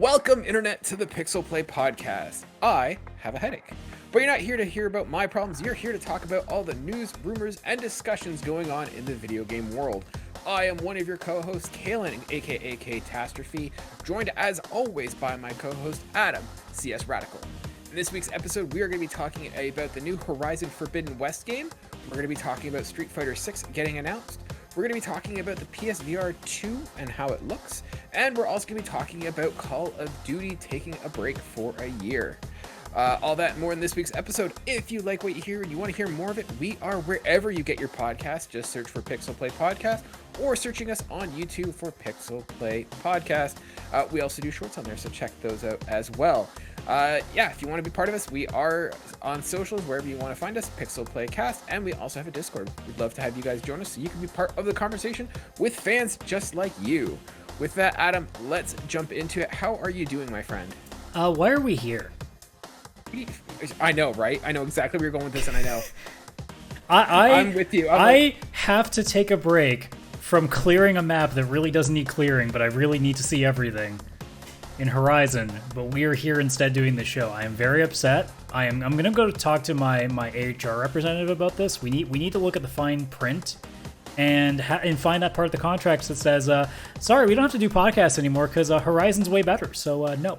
Welcome, Internet, to the Pixel Play Podcast. I have a headache. But you're not here to hear about my problems, you're here to talk about all the news, rumors, and discussions going on in the video game world. I am one of your co-hosts, Kaylan, aka Ktastrophy, joined as always by my co-host, Adam, CSRadical. In this week's episode, we are going to be talking about the new Horizon Forbidden West game. We're going to be talking about Street Fighter 6 getting announced. We're going to be talking about the PSVR2 and how it looks, and we're also going to be talking about Call of Duty taking a break for a year. All that and more in this week's episode. If you like what you hear and you want to hear more of it, we are wherever you get your podcast. Just search for Pixel Play Podcast or searching us on YouTube for Pixel Play Podcast. We also do shorts on there, so check those out as well. If you want to be part of us, we are on socials, wherever you want to find us, Pixel Playcast, and we also have a Discord. We'd love to have you guys join us so you can be part of the conversation with fans just like you. With that, Adam, let's jump into it. How are you doing, my friend? Why are we here? I know, right? I know exactly where you're going with this, and I know. I'm with you. I have to take a break from clearing a map that really doesn't need clearing, but I really need to see everything in Horizon, but we are here instead doing the show. I am very upset. I'm gonna go talk to my HR representative about this. We need to look at the fine print and find that part of the contracts that says, sorry, we don't have to do podcasts anymore because Horizon's way better. So no.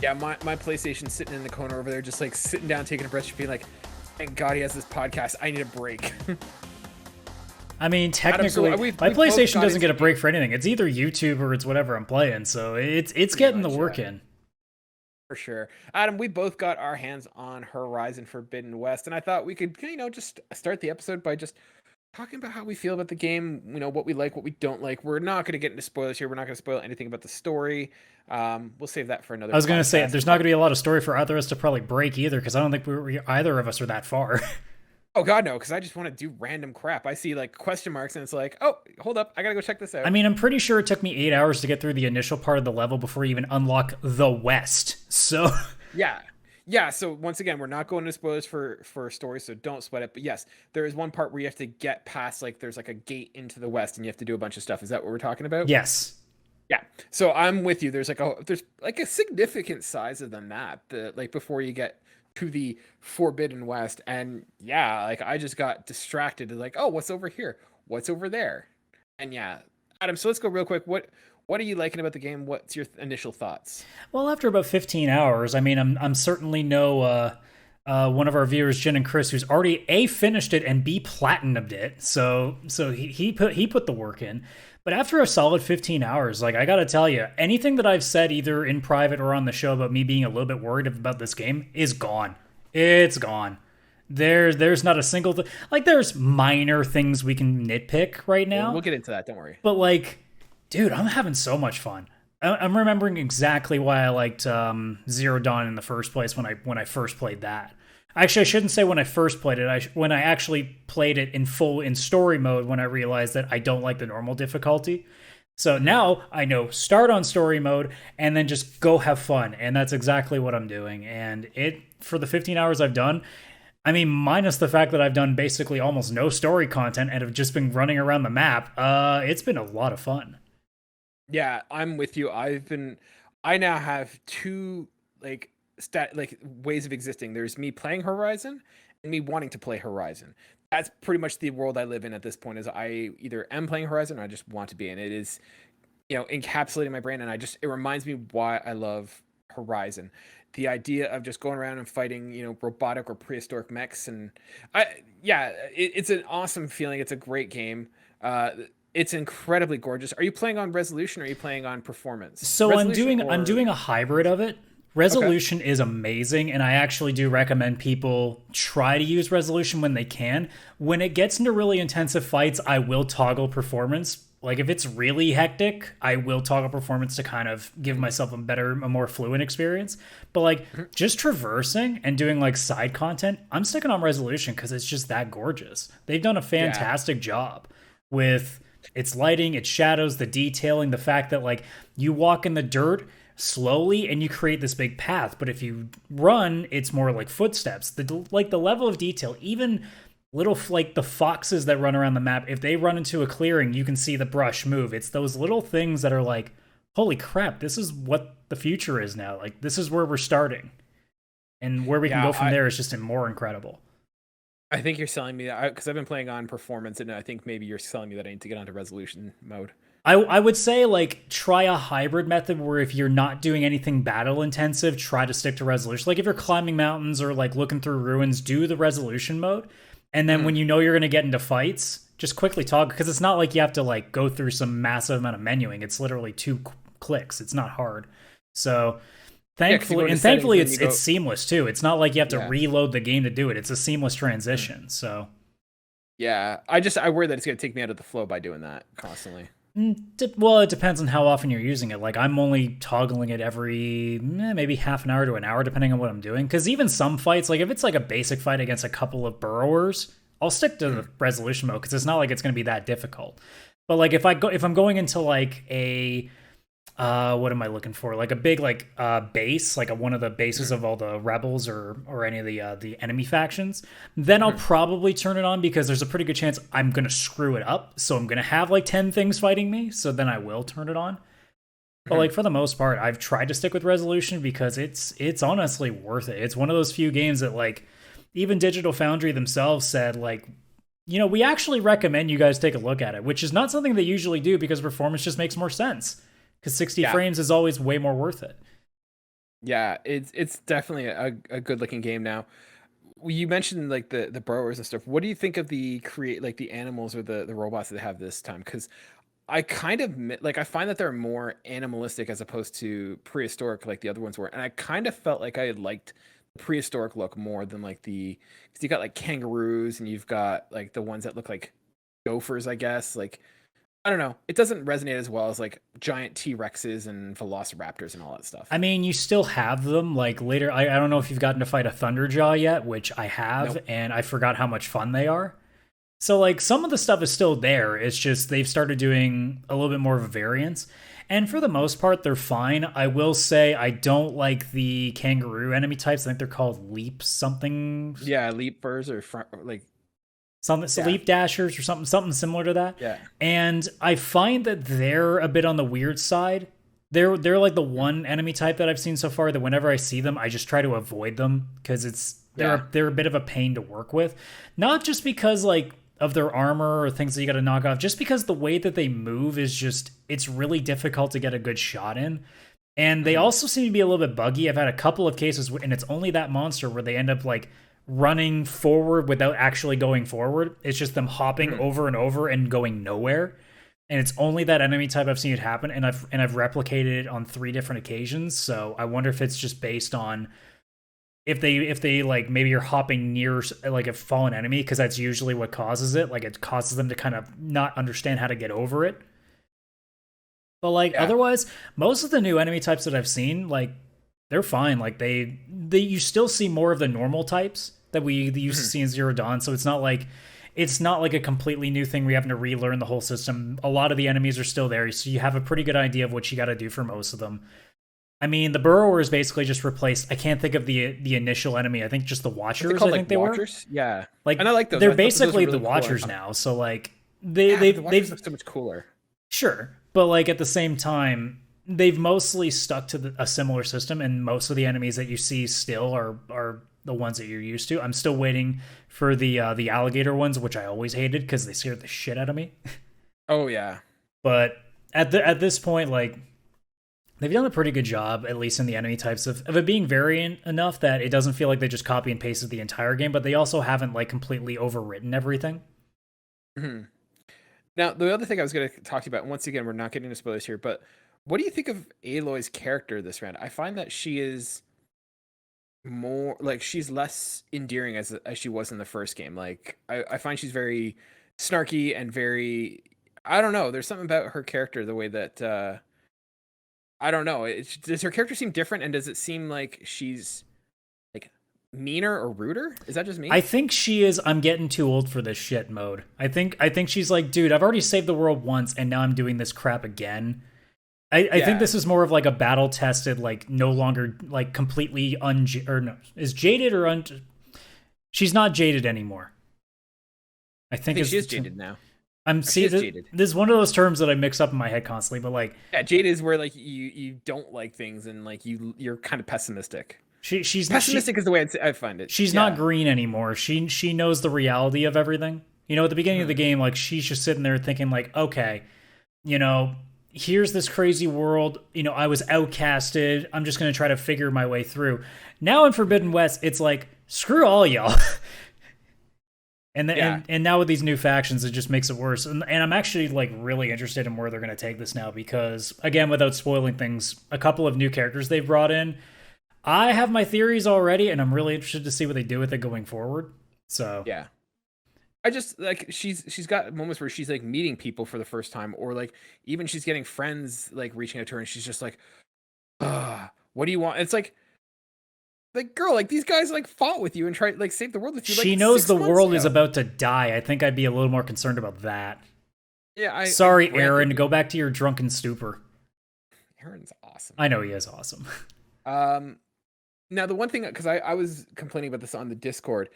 Yeah, my PlayStation's sitting in the corner over there, just like sitting down, taking a breath, just being like, thank God he has this podcast. I need a break. I mean, technically, Adam, my PlayStation doesn't get a break for anything. It's either YouTube or it's whatever I'm playing, so it's getting the work in. For sure. Adam, we both got our hands on Horizon Forbidden West, and I thought we could, just start the episode by just talking about how we feel about the game, what we like, what we don't like. We're not going to get into spoilers here. We're not going to spoil anything about the story. We'll save that for another I was going to say, there's not going to be a lot of story for either of us to probably break either, because I don't think either of us are that far. Oh God, no, because I just want to do random crap. I see like question marks and it's like, oh, hold up, I gotta go check this out. I mean, I'm pretty sure it took me 8 hours to get through the initial part of the level before you even unlock the West. So yeah. So once again, we're not going into spoilers for story, so don't sweat it. But yes, there is one part where you have to get past, like, there's like a gate into the West, and you have to do a bunch of stuff. Is that what we're talking about? Yes. Yeah. So I'm with you. There's like a significant size of the map, before you get to the Forbidden West, and yeah, like I just got distracted, like, oh, what's over here, what's over there, and yeah, Adam, so let's go real quick. What are you liking about the game? What's your initial thoughts? Well, after about 15 hours, I mean, I'm certainly no one of our viewers, Jen and Chris, who's already A, finished it, and B, platinumed it, so he put the work in. But after a solid 15 hours, like, I gotta tell you, anything that I've said either in private or on the show about me being a little bit worried about this game is gone. It's gone. There's not a single thing. Like, there's minor things we can nitpick right now. We'll get into that, don't worry. But, like, dude, I'm having so much fun. I'm remembering exactly why I liked Zero Dawn in the first place when I first played that. Actually, I shouldn't say when I first played it. When I actually played it in story mode, when I realized that I don't like the normal difficulty. So now I know start on story mode and then just go have fun. And that's exactly what I'm doing. And for the 15 hours I've done, I mean, minus the fact that I've done basically almost no story content and have just been running around the map, it's been a lot of fun. Yeah, I'm with you. I now have two, ways of existing. There's me playing Horizon and me wanting to play Horizon. That's pretty much the world I live in at this point, is I either am playing Horizon or I just want to be. And it is, encapsulating my brain. And it reminds me why I love Horizon. The idea of just going around and fighting, robotic or prehistoric mechs. And it's an awesome feeling. It's a great game. It's incredibly gorgeous. Are you playing on resolution or are you playing on performance? So I'm doing a hybrid of it. Resolution is amazing, and I actually do recommend people try to use resolution when they can. When it gets into really intensive fights, I will toggle performance. Like, if it's really hectic, I will toggle performance to kind of give myself a more fluent experience. But, like, just traversing and doing, like, side content, I'm sticking on resolution because it's just that gorgeous. They've done a fantastic job with its lighting, its shadows, the detailing, the fact that, like, you walk in the dirt slowly and you create this big path, but if you run, it's more like footsteps. The level of detail, even little, like, the foxes that run around the map, if they run into a clearing, you can see the brush move. It's those little things that are like, holy crap, this is what the future is now. Like, this is where we're starting. And where we can go from there is just more incredible. I think you're selling me that, because I've been playing on performance, and I think maybe you're selling me that I need to get onto resolution mode. I would say, like, try a hybrid method where if you're not doing anything battle intensive, try to stick to resolution. Like, if you're climbing mountains or, like, looking through ruins, do the resolution mode. And then when you know you're going to get into fights, just quickly toggle, because it's not like you have to, like, go through some massive amount of menuing. It's literally 2 clicks. It's not hard. So thankfully it's seamless too. It's not like you have to reload the game to do it. It's a seamless transition. So yeah, I worry that it's going to take me out of the flow by doing that constantly. Well, it depends on how often you're using it. Like, I'm only toggling it every maybe half an hour to an hour, depending on what I'm doing. Because even some fights, like if it's like a basic fight against a couple of burrowers, I'll stick to the resolution mode because it's not like it's going to be that difficult. But like if I'm going into like a what am I looking for? Like a big base, like one of the bases of all the rebels or any of the enemy factions. Then I'll probably turn it on because there's a pretty good chance I'm gonna screw it up. So I'm gonna have like 10 things fighting me. So then I will turn it on. But like for the most part, I've tried to stick with resolution because it's honestly worth it. It's one of those few games that like even Digital Foundry themselves said like, you know, we actually recommend you guys take a look at it, which is not something they usually do because performance just makes more sense. Because 60 frames is always way more worth it. Yeah, it's definitely a good looking game now. You mentioned like the burrowers and stuff. What do you think of the animals or the robots that they have this time? Because I kind of I find that they're more animalistic as opposed to prehistoric like the other ones were, and I kind of felt like I had liked the prehistoric look more than like because you got like kangaroos and you've got like the ones that look like gophers, I guess. Like, I don't know. It doesn't resonate as well as like giant T-Rexes and Velociraptors and all that stuff. I mean, you still have them like later. I don't know if you've gotten to fight a Thunderjaw yet, which I have, and I forgot how much fun they are. So like some of the stuff is still there. It's just they've started doing a little bit more of a variance. And for the most part, they're fine. I will say I don't like the kangaroo enemy types. I think they're called leap something. Yeah, leapers or like leap dashers or something similar to that. Yeah. And I find that they're a bit on the weird side. They're like the one enemy type that I've seen so far that whenever I see them, I just try to avoid them because they're a bit of a pain to work with. Not just because like of their armor or things that you got to knock off, just because the way that they move is just it's really difficult to get a good shot in. And they also seem to be a little bit buggy. I've had a couple of cases and it's only that monster where they end up like running forward without actually going forward. It's just them hopping over and over and going nowhere. And it's only that enemy type I've seen it happen, and I've replicated it on 3 different occasions. So I wonder if it's just based on if they like maybe you're hopping near like a fallen enemy, because that's usually what causes it. Like it causes them to kind of not understand how to get over it. But like otherwise, most of the new enemy types that I've seen, like they're fine. Like they you still see more of the normal types that we used to see in Zero Dawn. So it's not like a completely new thing where you having to relearn the whole system. A lot of the enemies are still there, so you have a pretty good idea of what you got to do for most of them. I mean, the burrower is basically just replaced. I can't think of the initial enemy. I think just the Watchers. I think they Watchers? Were. Yeah, like and I like those. They're basically really the Watchers now. So like they've look so much cooler. Sure, but like at the same time, they've mostly stuck to a similar system, and most of the enemies that you see still are the ones that you're used to. I'm still waiting for the alligator ones, which I always hated because they scared the shit out of me. Oh yeah. But at this point, like they've done a pretty good job, at least in the enemy types, of it being variant enough that it doesn't feel like they just copy and pasted the entire game, but they also haven't like completely overwritten everything. Now, the other thing I was going to talk to you about, once again, we're not getting into spoilers here, but what do you think of Aloy's character this round? I find that she is more like she's less endearing as she was in the first game. Like I find she's very snarky and very, I don't know, there's something about her character, the way that I don't know, does her character seem different, and does it seem like she's like meaner or ruder? Is that just me? I think she is I'm getting too old for this shit mode. I think she's like, dude, I've already saved the world once and now I'm doing this crap again. I think this is more of like a battle tested, like no longer like completely is jaded or she's not jaded anymore. I think she is jaded now. She is jaded. This is one of those terms that I mix up in my head constantly, but like, Yeah, jaded is where like you don't like things and like you're kind of pessimistic. Pessimistic is the way I find it. she's not green anymore. She knows the reality of everything. You know, at the beginning of the game, like she's just sitting there thinking like, okay, you know, here's this crazy world. You know, I was outcasted. I'm just gonna try to figure my way through. Now in Forbidden West, it's like screw all y'all. And now with these new factions, it just makes it worse. And I'm actually like really interested in where they're going to take this now because, again, without spoiling things, a couple of new characters they've brought in. I have my theories already, and I'm really interested to see what they do with it going forward. So yeah, I just like she's got moments where she's like meeting people for the first time, or like even she's getting friends like reaching out to her, and she's just like, what do you want? It's like girl, like these guys like fought with you and tried like save the world with you. She like, knows the 6 months world ago. is about to die. I think I'd be a little more concerned about that. Yeah, Sorry, Aaron. Go back to your drunken stupor. Aaron's awesome. I know he is awesome. Now the one thing, because I was complaining about this on the Discord,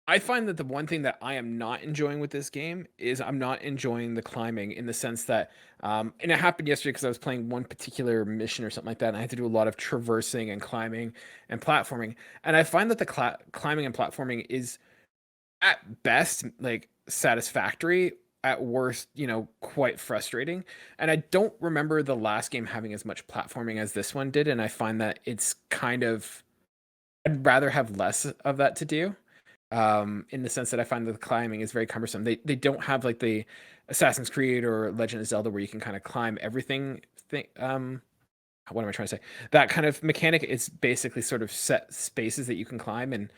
I find that the one thing that I am not enjoying with this game is I'm not enjoying the climbing in the sense that, and it happened yesterday because I was playing one particular mission or something like that, and I had to do a lot of traversing and climbing and platforming, and I find that the climbing and platforming is at best like satisfactory, at worst, you know, quite frustrating. And I don't remember the last game having as much platforming as this one did, and I find that it's kind of, I'd rather have less of that to do. In the sense that I find that the climbing is very cumbersome. They don't have like the Assassin's Creed or Legend of Zelda where you can kind of climb everything. What am I trying to say? That kind of mechanic is basically sort of set spaces that you can climb, and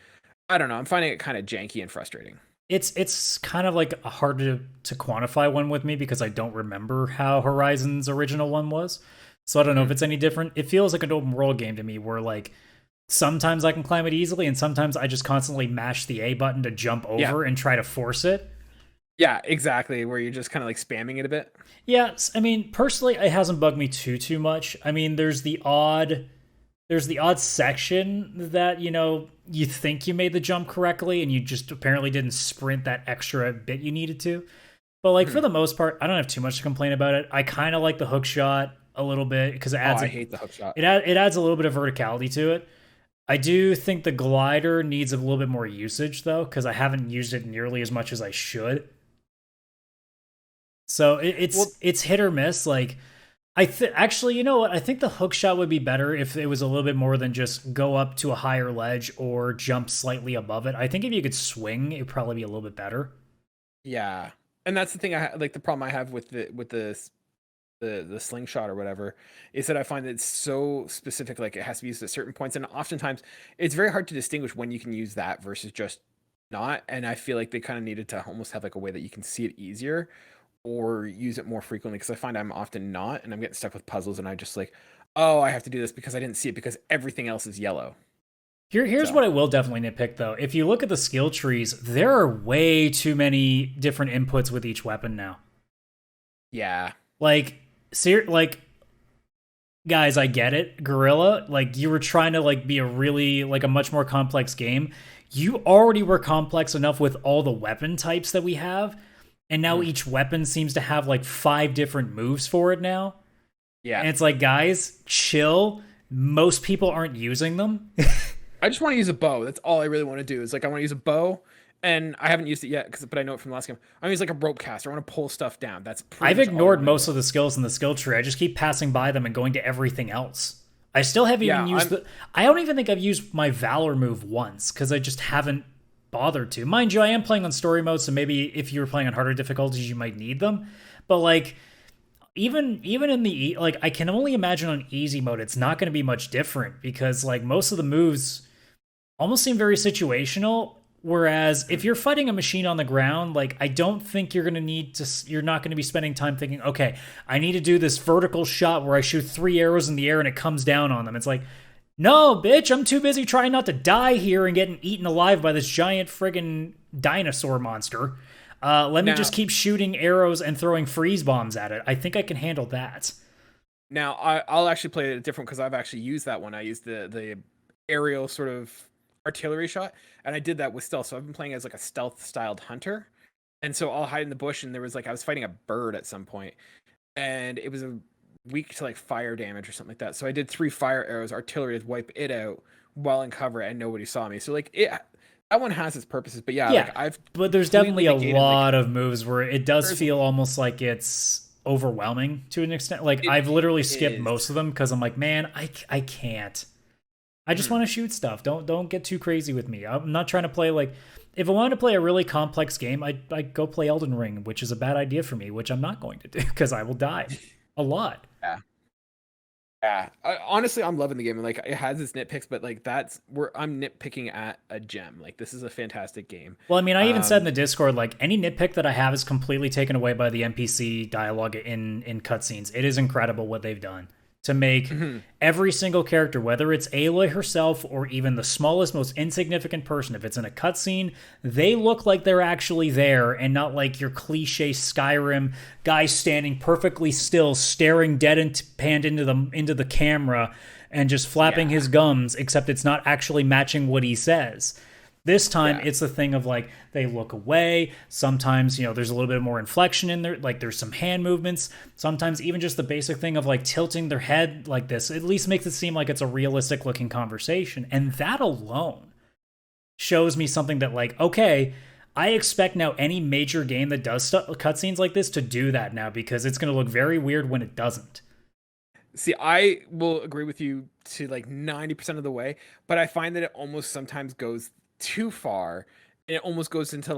I don't know. I'm finding it kind of janky and frustrating. It's kind of like hard to quantify one with me because I don't remember how Horizon's original one was. So I don't know if it's any different. It feels like an open world game to me where like sometimes I can climb it easily and sometimes I just constantly mash the A button to jump over and try to force it. Yeah, exactly. Where you're just kind of like spamming it a bit. Yeah, I mean, personally, it hasn't bugged me too much. I mean, there's the odd section that, you know, you think you made the jump correctly and you just apparently didn't sprint that extra bit you needed to. But like for the most part, I don't have too much to complain about it. I kind of like the hook shot a little bit because it adds I hate the hook shot. It adds a little bit of verticality to it. I do think the glider needs a little bit more usage though, because I haven't used it nearly as much as I should. So it's hit or miss. Like actually, you know what? I think the hook shot would be better if it was a little bit more than just go up to a higher ledge or jump slightly above it. I think if you could swing, it'd probably be a little bit better. Yeah, and that's the thing. Like the problem I have with the slingshot or whatever is that I find that it's so specific. Like it has to be used at certain points, and oftentimes it's very hard to distinguish when you can use that versus just not. And I feel like they kind of needed to almost have like a way that you can see it easier or use it more frequently, because I find I'm often not, and I'm getting stuck with puzzles, and I just like, oh, I have to do this because I didn't see it because everything else is yellow. Here's what I will definitely nitpick though. If you look at the skill trees, there are way too many different inputs with each weapon now. Yeah. Like guys, I get it. Gorilla, like you were trying to like be a really like a much more complex game. You already were complex enough with all the weapon types that we have. And now each weapon seems to have like 5 different moves for it now. Yeah. And it's like, guys, chill. Most people aren't using them. I just want to use a bow. That's all I really want to do. Is like I want to use a bow, and I haven't used it yet but I know it from the last game. I use like a rope caster. I want to pull stuff down. That's I've ignored most of the skills in the skill tree. I just keep passing by them and going to everything else. I still haven't even used I don't even think I've used my Valor move once because I just haven't bothered to. Mind you, I am playing on story mode, so maybe if you were playing on harder difficulties, you might need them. But like even in the like I can only imagine on easy mode it's not going to be much different because like most of the moves almost seem very situational. Whereas if you're fighting a machine on the ground, like I don't think you're not going to be spending time thinking, okay, I need to do this vertical shot where I shoot 3 arrows in the air and it comes down on them. It's like, no, bitch, I'm too busy trying not to die here and getting eaten alive by this giant friggin' dinosaur monster. Let me just keep shooting arrows and throwing freeze bombs at it. I think I can handle that. Now, I'll actually play it different because I've actually used that one. I used the aerial sort of artillery shot, and I did that with stealth. So I've been playing as like a stealth-styled hunter. And so I'll hide in the bush, and there was I was fighting a bird at some point, and it was a weak to fire damage or something like that. So I did 3 fire arrows, artillery to wipe it out while in cover, and nobody saw me. So that one has its purposes, but yeah, I've but there's definitely a lot of moves where it does feel almost like it's overwhelming to an extent. I've literally skipped most of them because I'm like, man, I can't. I just want to shoot stuff. Don't get too crazy with me. I'm not trying to play if I wanted to play a really complex game, I'd go play Elden Ring, which is a bad idea for me, which I'm not going to do because I will die a lot. Yeah. Honestly, I'm loving the game. It has its nitpicks, but that's where I'm nitpicking at a gem. This is a fantastic game. Well, I mean, I even said in the Discord, any nitpick that I have is completely taken away by the NPC dialogue in cutscenes. It is incredible what they've done to make every single character, whether it's Aloy herself or even the smallest, most insignificant person, if it's in a cutscene, they look like they're actually there and not like your cliche Skyrim guy standing perfectly still, staring dead and panned into the camera and just flapping his gums, except it's not actually matching what he says. This time, it's the thing of they look away. Sometimes, there's a little bit more inflection in there. There's some hand movements. Sometimes even just the basic thing of tilting their head like this at least makes it seem like it's a realistic looking conversation. And that alone shows me something that okay, I expect now any major game that does cutscenes like this to do that now because it's going to look very weird when it doesn't. See, I will agree with you to 90% of the way, but I find that it almost sometimes goes too far, and it almost goes into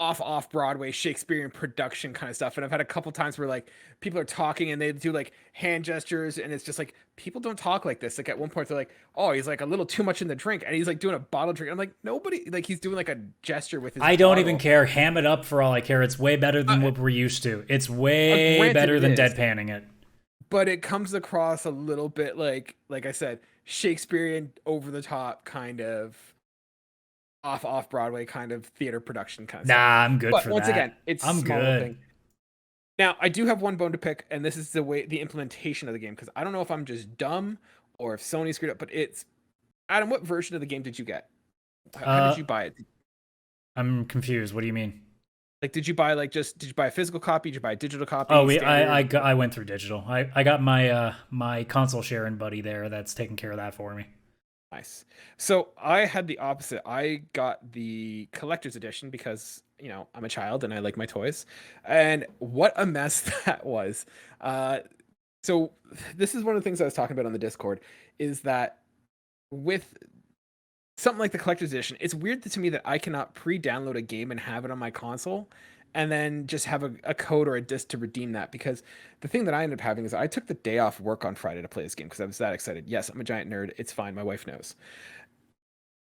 off Broadway Shakespearean production kind of stuff. And I've had a couple times where people are talking and they do hand gestures, and it's just people don't talk like this. At one point they're oh, he's a little too much in the drink, and he's doing a bottle drink. I'm nobody he's doing a gesture with his I don't even care. Ham it up for all I care. It's way better than what we're used to. It's way better than deadpanning it. But it comes across a little bit like I said, Shakespearean, over the top kind of off Broadway kind of theater production kind of stuff. I'm good but for once that. Again, it's I'm good. Thing. Now, I do have one bone to pick, and this is the implementation of the game, because I don't know if I'm just dumb or if Sony screwed up, but it's Adam, what version of the game did you get? How did you buy it? I'm confused. What do you mean? Did you buy did you buy a physical copy? Did you buy a digital copy? Oh, I went through digital. I got my my console sharing buddy there that's taking care of that for me. Nice. So I had the opposite. I got the collector's edition because I'm a child and I like my toys. And what a mess that was. So this is one of the things I was talking about on the Discord, is that with something like the collector's edition, it's weird to me that I cannot pre-download a game and have it on my console and then just have a code or a disc to redeem that. Because the thing that I ended up having is I took the day off work on Friday to play this game because I was that excited. Yes, I'm a giant nerd. It's fine. My wife knows.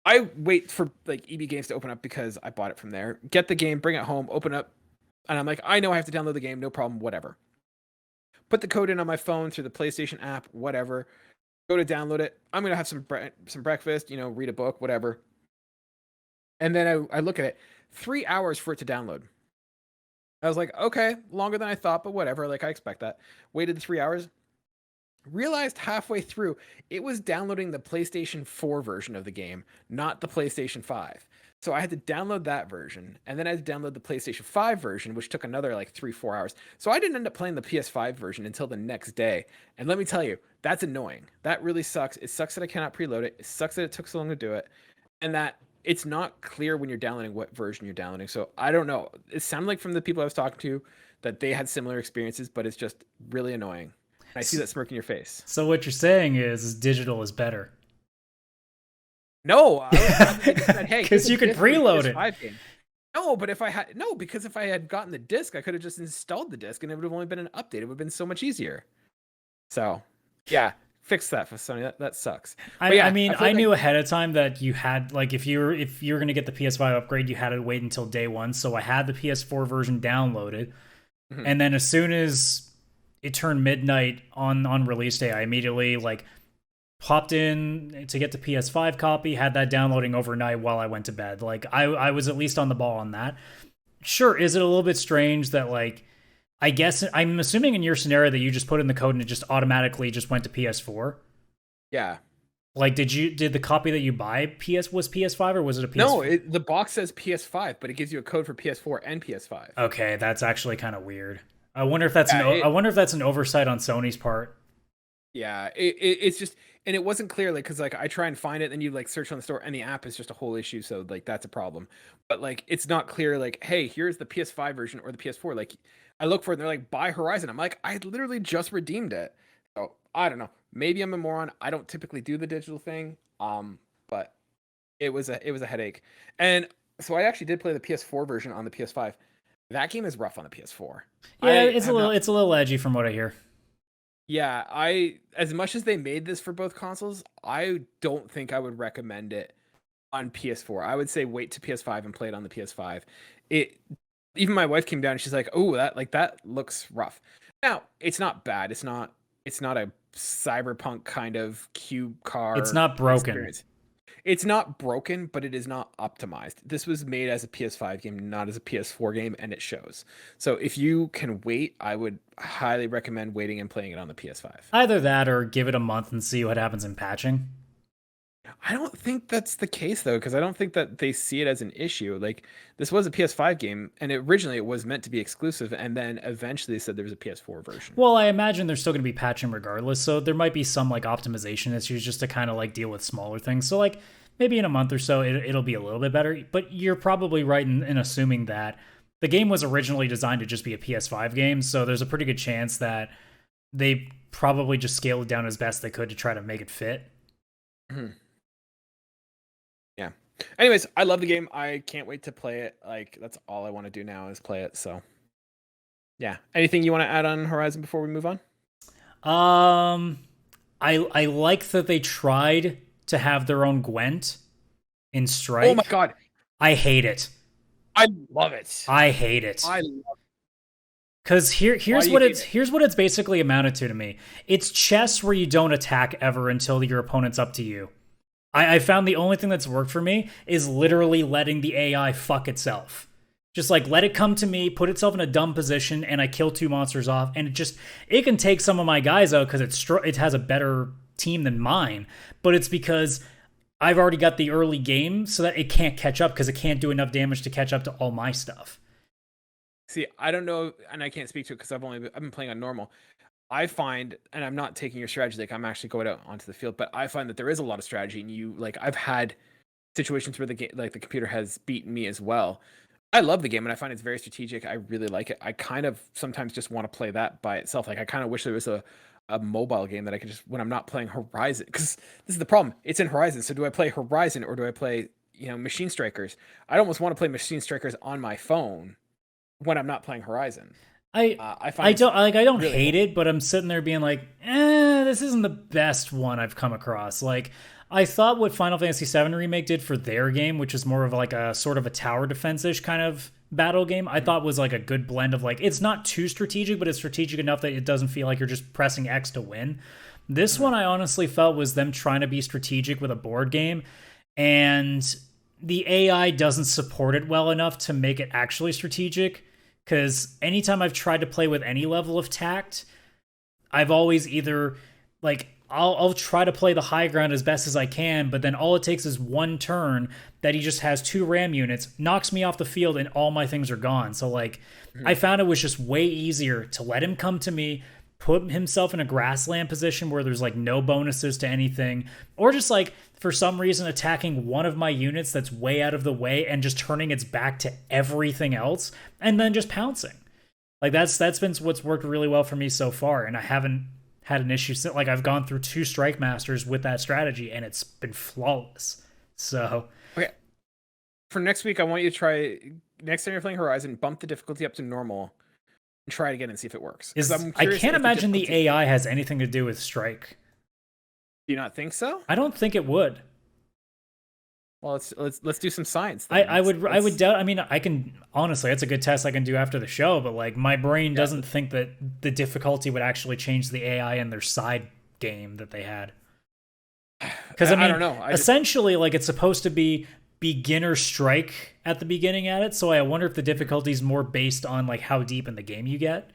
I wait for EB Games to open up because I bought it from there. Get the game, bring it home, open up, and I'm I know I have to download the game. No problem, whatever. Put the code in on my phone through the PlayStation app, whatever. Go to download it. I'm gonna have some breakfast, read a book, whatever. And then I look at it. 3 hours for it to download. I was okay, longer than I thought, but whatever. I expect that. Waited 3 hours. Realized halfway through it was downloading the PlayStation 4 version of the game, not the PlayStation 5. So I had to download that version, and then I had to download the PlayStation 5 version, which took another 3-4 hours. So I didn't end up playing the PS5 version until the next day. And let me tell you, that's annoying. That really sucks. It sucks that I cannot preload it. It sucks that it took so long to do it, and that it's not clear when you're downloading what version you're downloading. So I don't know. It sounded like from the people I was talking to that they had similar experiences, but it's just really annoying. I see that smirk in your face. So what you're saying is digital is better. No, because you could preload it. Game. No, but because if I had gotten the disc, I could have just installed the disc, and it would have only been an update. It would have been so much easier. So, yeah, fix that for Sony. That sucks. I mean, I knew ahead of time that you had if you were going to get the PS5 upgrade, you had to wait until day one. So I had the PS4 version downloaded, and then as soon as it turned midnight on release day, I immediately popped in to get the PS5 copy, had that downloading overnight while I went to bed. I was at least on the ball on that. Sure, is it a little bit strange that I guess I'm assuming in your scenario that you just put in the code and it just automatically just went to PS4? Yeah. Like, did the copy that you buy was PS5 or was it a PS4? No, the box says PS5, but it gives you a code for PS4 and PS5. Okay, that's actually kind of weird. I wonder if that's Yeah, I wonder if that's an oversight on Sony's part. yeah, it's just, and it wasn't clear, like, because like I try and find it, and you like search on the store, and the app is just a whole issue, so like that's a problem. But like, it's not clear, like, hey, here's the PS5 version or the PS4. Like, I look for it, and they're like, buy Horizon. I'm like, I literally just redeemed it. So I don't know. Maybe I'm a moron. I don't typically do the digital thing. But it was a headache, and so I actually did play the PS4 version on the PS5. That game is rough on the PS4. Yeah, I it's a have little not. it's a little edgy from what I hear. Yeah, as much as they made this for both consoles, I don't think I would recommend it on PS4. I would say wait to PS5 and play it on the PS5. It Even my wife came down and she's like, "Oh, that looks rough." Now, it's not bad. It's not a cyberpunk kind of cube It's car not broken. experience. It's not broken, but it is not optimized. This was made as a PS5 game, not as a PS4 game, and it shows. So if you can wait, I would highly recommend waiting and playing it on the PS5. Either that or give it a month and see what happens in patching. I don't think that's the case though, because I don't think that they see it as an issue. Like, this was a PS5 game, and originally it was meant to be exclusive, and then eventually they said there was a PS4 version. Well, I imagine they're still going to be patching regardless, so there might be some like optimization issues just to kind of like deal with smaller things. So like maybe in a month or so it'll be a little bit better. But you're probably right in assuming that the game was originally designed to just be a PS5 game, so there's a pretty good chance that they probably just scaled it down as best they could to try to make it fit. Mhm. Yeah. Anyways, I love the game. I can't wait to play it. Like, that's all I want to do now is play it. So, yeah. Anything you want to add on Horizon before we move on? Um, I like that they tried to have their own Gwent in Oh my Strike. God. I hate it. I love it. I hate it. I love Cause Why here's do you what hate it's it? here's what it's basically amounted to me. It's chess where you don't attack ever until your opponent's up to you. I found the only thing that's worked for me is literally letting the AI fuck itself. Just like let it come to me, put itself in a dumb position, and I kill two monsters off, and it can take some of my guys out because it has a better team than mine, but it's because I've already got the early game so that it can't catch up because it can't do enough damage to catch up to all my stuff. See, I don't know, and I can't speak to it because I've been playing on normal. I find, and I'm not taking your strategy, like I'm actually going out onto the field, but I find that there is a lot of strategy, and I've had situations where the game, like the computer has beaten me as well. I love the game, and I find it's very strategic. I really like it. I kind of sometimes just want to play that by itself. Like, I kind of wish there was a mobile game that I could just, when I'm not playing Horizon, because this is the problem. It's in Horizon. So do I play Horizon or do I play, Machine Strikers? I almost want to play Machine Strikers on my phone when I'm not playing Horizon. I find I don't really hate cool. it, but I'm sitting there being like, this isn't the best one I've come across. Like, I thought what Final Fantasy VII Remake did for their game, which is more of like a sort of a tower defense-ish kind of battle game, I thought was like a good blend of like, it's not too strategic, but it's strategic enough that it doesn't feel like you're just pressing X to win. This one I honestly felt was them trying to be strategic with a board game, and the AI doesn't support it well enough to make it actually strategic. Because anytime I've tried to play with any level of tact, I've always either like I'll try to play the high ground as best as I can, but then all it takes is one turn that he just has two ram units, knocks me off the field, and all my things are gone. So like I found it was just way easier to let him come to me, put himself in a grassland position where there's like no bonuses to anything, or just like for some reason attacking one of my units that's way out of the way and just turning its back to everything else and then just pouncing. Like that's been what's worked really well for me so far, and I haven't had an issue since. Like I've gone through 2 Strike Masters with that strategy and it's been flawless. So Okay. For next week, I want you to try, next time you're playing Horizon, bump the difficulty up to normal and try it again and see if it works. Because I'm I curious can't if imagine the difficulty. AI has anything to do with Strike. Do you not think so? I don't think it would. Well, let's do some science then. I would doubt. I mean, I can honestly. That's a good test I can do after the show. But like, my brain Yeah. doesn't think that the difficulty would actually change the AI in their side game that they had. Because I mean, don't know. essentially, like it's supposed to be beginner Strike at the beginning at it. So I wonder if the difficulty is more based on like how deep in the game you get.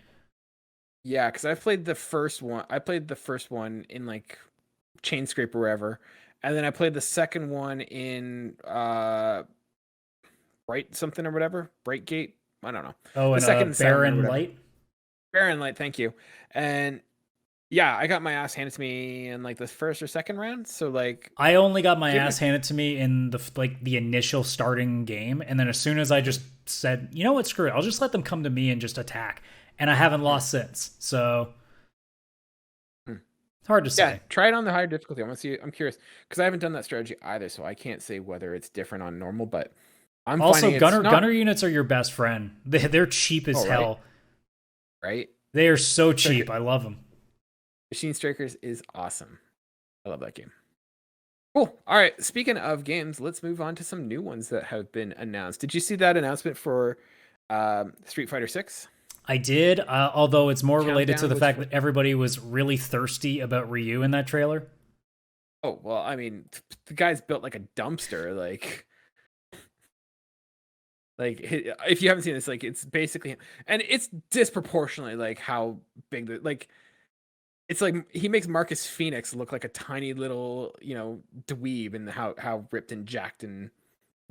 Yeah, because I've played the first one. I played the first one in like Chain Scrape or wherever, and then I played the second one in Bright something or whatever, Bright Gate. I don't know. Oh, The and second Sound or Barren whatever. Light. Barren Light, thank you. And yeah, I got my ass handed to me in like the first or second round. So like, I only got my ass handed to me in the initial starting game, and then as soon as I just said, you know what, screw it, I'll just let them come to me and just attack, and I haven't lost since. So it's hard to say. Yeah, try it on the higher difficulty. I want to see. I'm curious because I haven't done that strategy either, so I can't say whether it's different on normal. But I'm also finding gunner units are your best friend. They're cheap as hell. Right? They are so cheap. I love them. Machine Strikers is awesome. I love that game. Cool. All right. Speaking of games, let's move on to some new ones that have been announced. Did you see that announcement for Street Fighter 6? I did, although it's more related to the fact that everybody was really thirsty about Ryu in that trailer. Oh, well, I mean, the guy's built like a dumpster. Like if you haven't seen this, like it's basically, and it's disproportionately like how big it's like he makes Marcus Phoenix look like a tiny little, dweeb, and how ripped and jacked and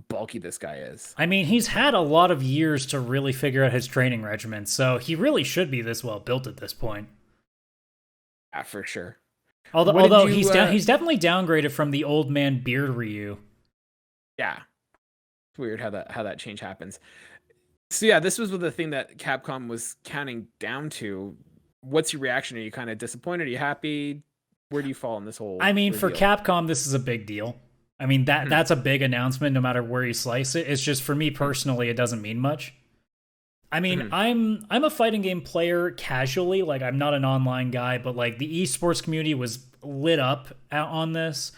bulky this guy is. I mean, he's had a lot of years to really figure out his training regimen, so he really should be this well built at this point. Yeah, for sure. Although he's definitely downgraded from the old man beard Ryu. Yeah. It's weird how that change happens. So yeah, this was the thing that Capcom was counting down to. What's your reaction? Are you kind of disappointed? Are you happy? Where do you fall in this whole reveal? For Capcom, this is a big deal. I mean, that's a big announcement no matter where you slice it. It's just, for me personally, it doesn't mean much. I mean, I'm a fighting game player casually. Like, I'm not an online guy, but like the esports community was lit up on this.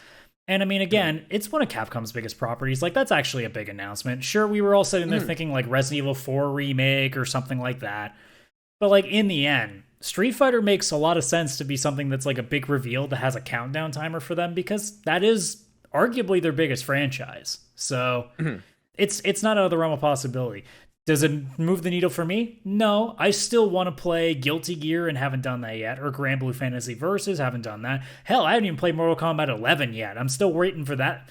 And I mean, again, it's one of Capcom's biggest properties. Like, that's actually a big announcement. Sure, we were all sitting there thinking like Resident Evil 4 remake or something like that. But like, in the end, Street Fighter makes a lot of sense to be something that's like a big reveal that has a countdown timer for them, because that is arguably their biggest franchise. So it's not out of the realm of possibility. Does it move the needle for me? No. I still want to play Guilty Gear and haven't done that yet, or Grand Blue Fantasy Versus, haven't done that. Hell, I haven't even played Mortal Kombat 11 yet. I'm still waiting for that.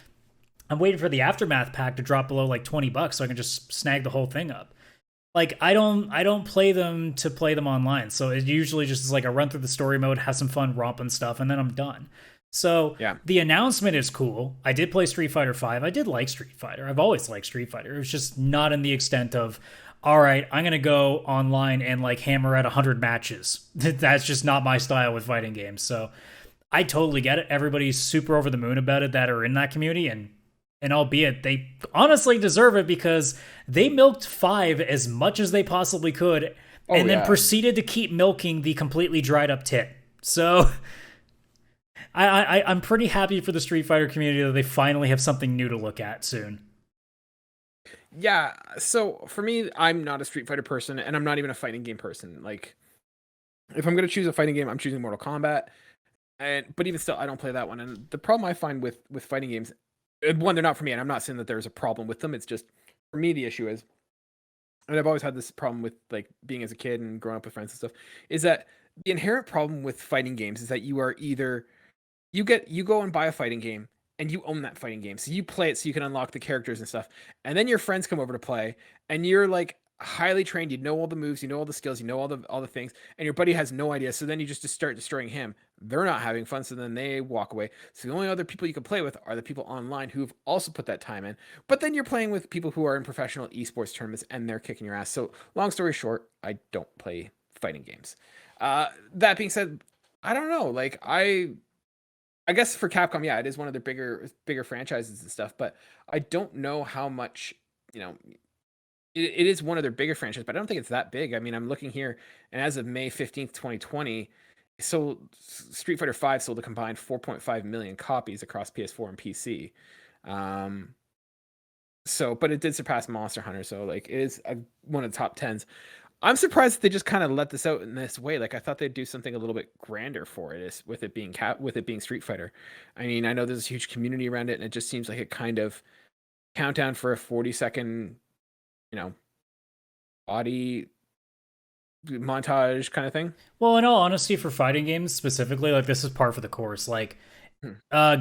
I'm waiting for the Aftermath pack to drop below like $20 so I can just snag the whole thing up. Like, I don't play them to play them online. So it usually just is like a run through the story mode, have some fun romping stuff, and then I'm done. So yeah, the announcement is cool. I did play Street Fighter V. I did like Street Fighter. I've always liked Street Fighter. It was just not in the extent of, all right, I'm going to go online and like hammer at 100 matches. That's just not my style with fighting games. So I totally get it. Everybody's super over the moon about it that are in that community. And albeit they honestly deserve it, because they milked 5 as much as they possibly could and then proceeded to keep milking the completely dried up tit. So I'm pretty happy for the Street Fighter community that they finally have something new to look at soon. Yeah, so for me, I'm not a Street Fighter person, and I'm not even a fighting game person. Like, if I'm going to choose a fighting game, I'm choosing Mortal Kombat. But even still, I don't play that one. And the problem I find with fighting games, one, they're not for me, and I'm not saying that there's a problem with them. It's just, for me, the issue is, and I've always had this problem with like being as a kid and growing up with friends and stuff, is that the inherent problem with fighting games is that you are either you go and buy a fighting game and you own that fighting game. So you play it so you can unlock the characters and stuff. And then your friends come over to play and you're like highly trained. You know all the moves, you know all the skills, you know all the things, and your buddy has no idea. So then you just start destroying him. They're not having fun. So then they walk away. So the only other people you can play with are the people online who've also put that time in. But then you're playing with people who are in professional esports tournaments and they're kicking your ass. So long story short, I don't play fighting games. That being said, I don't know. Like, I guess for Capcom, yeah, it is one of their bigger franchises and stuff, but I don't know how much, it is one of their bigger franchises, but I don't think it's that big. I mean, I'm looking here, and as of May 15th, 2020, Street Fighter V sold a combined 4.5 million copies across PS4 and PC. But it did surpass Monster Hunter, so like it is one of the top 10s. I'm surprised that they just kind of let this out in this way. Like, I thought they'd do something a little bit grander for it, with it being Street Fighter. I mean, I know there's a huge community around it, and it just seems like a kind of countdown for a 40-second, body montage kind of thing. Well, in all honesty, for fighting games specifically, like, this is par for the course. Like,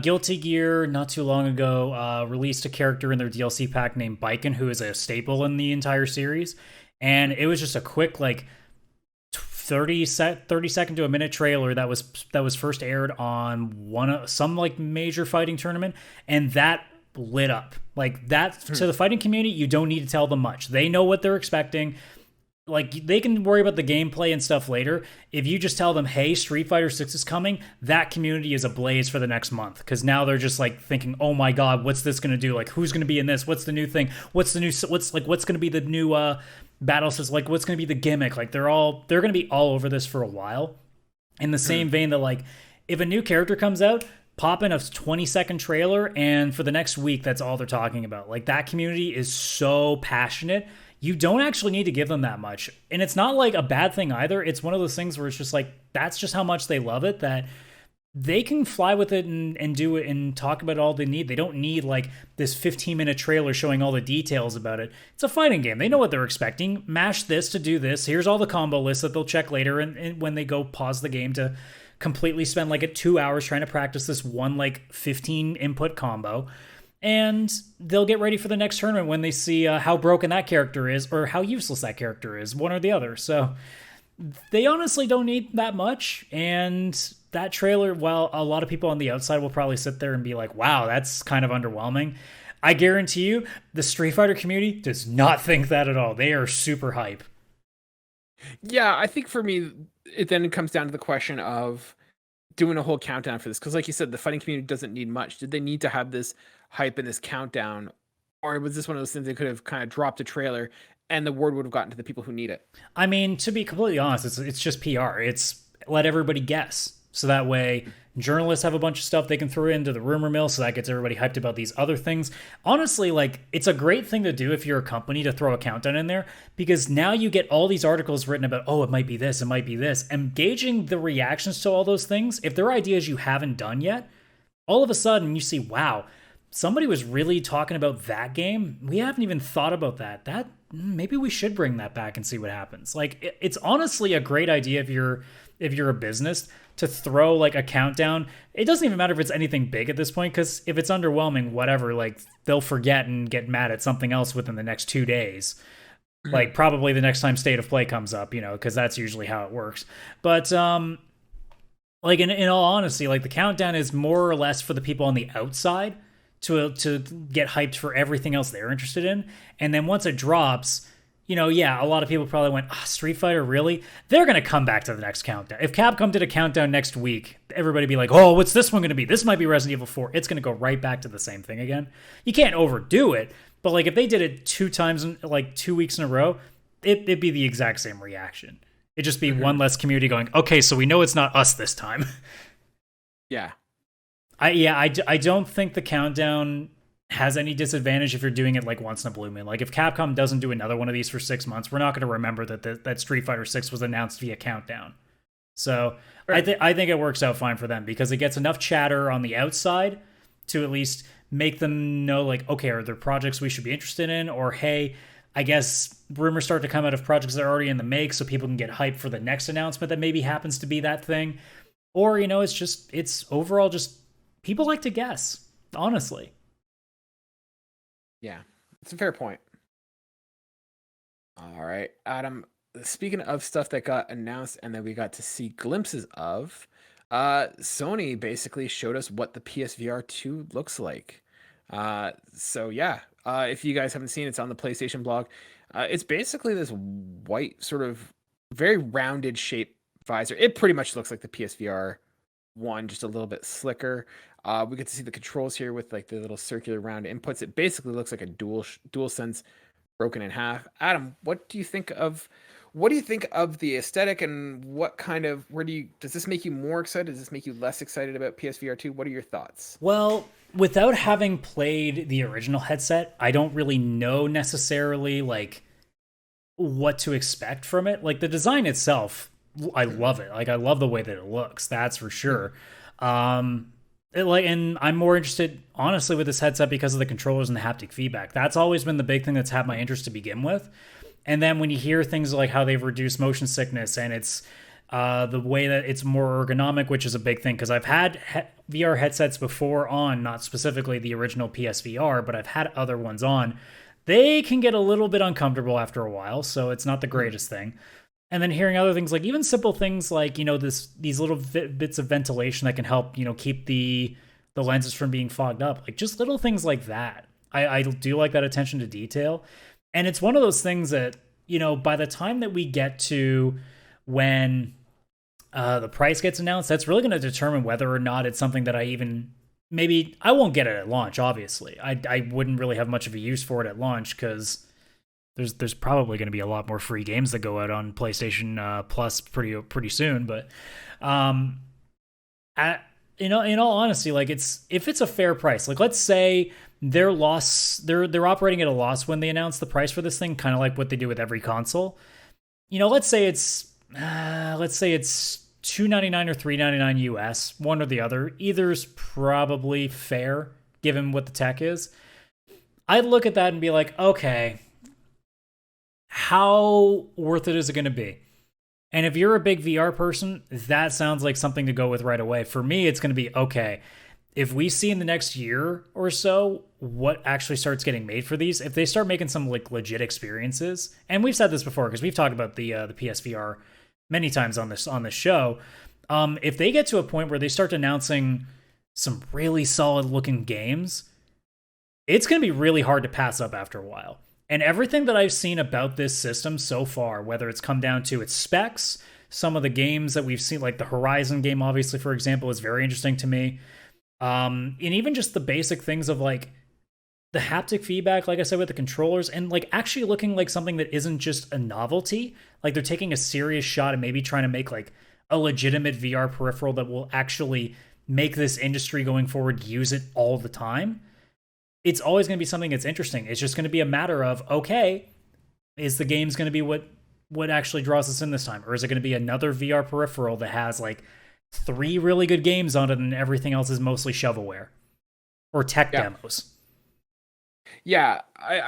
Guilty Gear, not too long ago, released a character in their DLC pack named Biken, who is a staple in the entire series. And it was just a quick, like, 30 second to a minute trailer that was first aired on some like major fighting tournament, and that lit up. Like, that to the fighting community, you don't need to tell them much. They know what they're expecting. Like, they can worry about the gameplay and stuff later. If you just tell them, hey, Street Fighter 6 is coming, that community is ablaze for the next month. Because now they're just like thinking, oh my god, what's this going to do? Like, who's going to be in this? What's the new thing? What's going to be the new battle system? Like, what's going to be the gimmick? Like, they're going to be all over this for a while. In the same vein that, like, if a new character comes out, pop in a 20-second trailer, and for the next week, that's all they're talking about. Like, that community is so passionate. You don't actually need to give them that much. And it's not like a bad thing either. It's one of those things where it's just like, that's just how much they love it, that they can fly with it and do it and talk about all they need. They don't need like this 15-minute trailer showing all the details about it. It's a fighting game. They know what they're expecting. Mash this to do this. Here's all the combo lists that they'll check later, and when they go pause the game to completely spend like 2 hours trying to practice this one like 15 input combo. And they'll get ready for the next tournament when they see how broken that character is or how useless that character is, one or the other. So they honestly don't need that much. And that trailer, while a lot of people on the outside will probably sit there and be like, wow, that's kind of underwhelming, I guarantee you the Street Fighter community does not think that at all. They are super hype. Yeah, I think for me, it then comes down to the question of doing a whole countdown for this. Because like you said, the fighting community doesn't need much. Did they need to have this hype in this countdown? Or was this one of those things they could have kind of dropped a trailer and the word would have gotten to the people who need it? I mean, to be completely honest, it's just PR. It's let everybody guess. So that way journalists have a bunch of stuff they can throw into the rumor mill, so that gets everybody hyped about these other things. Honestly, like, it's a great thing to do if you're a company to throw a countdown in there, because now you get all these articles written about, oh, it might be this, it might be this, and gauging the reactions to all those things. If there are ideas you haven't done yet, all of a sudden you see, wow, somebody was really talking about that game. We haven't even thought about that. Maybe we should bring that back and see what happens. Like, it's honestly a great idea if you're a business to throw like a countdown. It doesn't even matter if it's anything big at this point, because if it's underwhelming, whatever, like, they'll forget and get mad at something else within the next 2 days. Like, probably the next time State of Play comes up, because that's usually how it works. But like, in all honesty, like, the countdown is more or less for the people on the outside to get hyped for everything else they're interested in. And then once it drops, yeah, a lot of people probably went, Street Fighter, really? They're going to come back to the next countdown. If Capcom did a countdown next week, everybody be like, oh, what's this one going to be? This might be Resident Evil 4. It's going to go right back to the same thing again. You can't overdo it, but like, if they did it 2 times in like 2 weeks in a row, it'd be the exact same reaction. It'd just be one less community going, okay, so we know it's not us this time. Yeah. I don't think the countdown has any disadvantage if you're doing it like once in a blue moon. Like, if Capcom doesn't do another one of these for 6 months, we're not going to remember that Street Fighter 6 was announced via countdown. So right. I think it works out fine for them, because it gets enough chatter on the outside to at least make them know, like, okay, are there projects we should be interested in? Or, hey, I guess rumors start to come out of projects that are already in the make, so people can get hyped for the next announcement that maybe happens to be that thing. Or, it's overall just people like to guess, honestly. Yeah, it's a fair point. All right, Adam, speaking of stuff that got announced and that we got to see glimpses of, Sony basically showed us what the PSVR2 looks like. So yeah, if you guys haven't seen it, it's on the PlayStation blog. It's basically this white, sort of very rounded shape visor. It pretty much looks like the PSVR 1, just a little bit slicker. We get to see the controls here with like the little circular round inputs. It basically looks like a dual sense broken in half. Adam, what do you think of the aesthetic, and does this make you more excited? Does this make you less excited about PSVR 2? What are your thoughts? Well, without having played the original headset, I don't really know necessarily like what to expect from it. Like, the design itself, I love it. Like, I love the way that it looks. That's for sure. And I'm more interested, honestly, with this headset because of the controllers and the haptic feedback. That's always been the big thing that's had my interest to begin with. And then when you hear things like how they've reduced motion sickness, and it's The way that it's more ergonomic, which is a big thing, because I've had VR headsets before on, not specifically the original PSVR, but I've had other ones on. They can get a little bit uncomfortable after a while, so it's not the greatest thing. And then hearing other things, like even simple things like, these little bits of ventilation that can help, keep the lenses from being fogged up, like just little things like that. I do like that attention to detail. And it's one of those things that, by the time that we get to when the price gets announced, that's really going to determine whether or not it's something that maybe I won't get it at launch, obviously. I wouldn't really have much of a use for it at launch because there's probably going to be a lot more free games that go out on PlayStation Plus pretty soon. But in all honesty, like if it's a fair price, like let's say they're operating at a loss when they announce the price for this thing, kind of like what they do with every console. Let's say it's $299 or $399 US, one or the other. Either's probably fair given what the tech is. I'd look at that and be like, okay, how worth it is it going to be? And if you're a big VR person, that sounds like something to go with right away. For me, it's going to be, okay, if we see in the next year or so what actually starts getting made for these, if they start making some like legit experiences, and we've said this before because we've talked about the PSVR many times on this show, if they get to a point where they start announcing some really solid looking games, it's going to be really hard to pass up after a while. And everything that I've seen about this system so far, whether it's come down to its specs, some of the games that we've seen, like the Horizon game, obviously, for example, is very interesting to me. And even just the basic things of like the haptic feedback, like I said, with the controllers, and like actually looking like something that isn't just a novelty. Like they're taking a serious shot and maybe trying to make like a legitimate VR peripheral that will actually make this industry going forward use it all the time. It's always going to be something that's interesting. It's just going to be a matter of, okay, is the game's going to be what actually draws us in this time? Or is it going to be another VR peripheral that has like 3 really good games on it and everything else is mostly shovelware or tech demos? Yeah,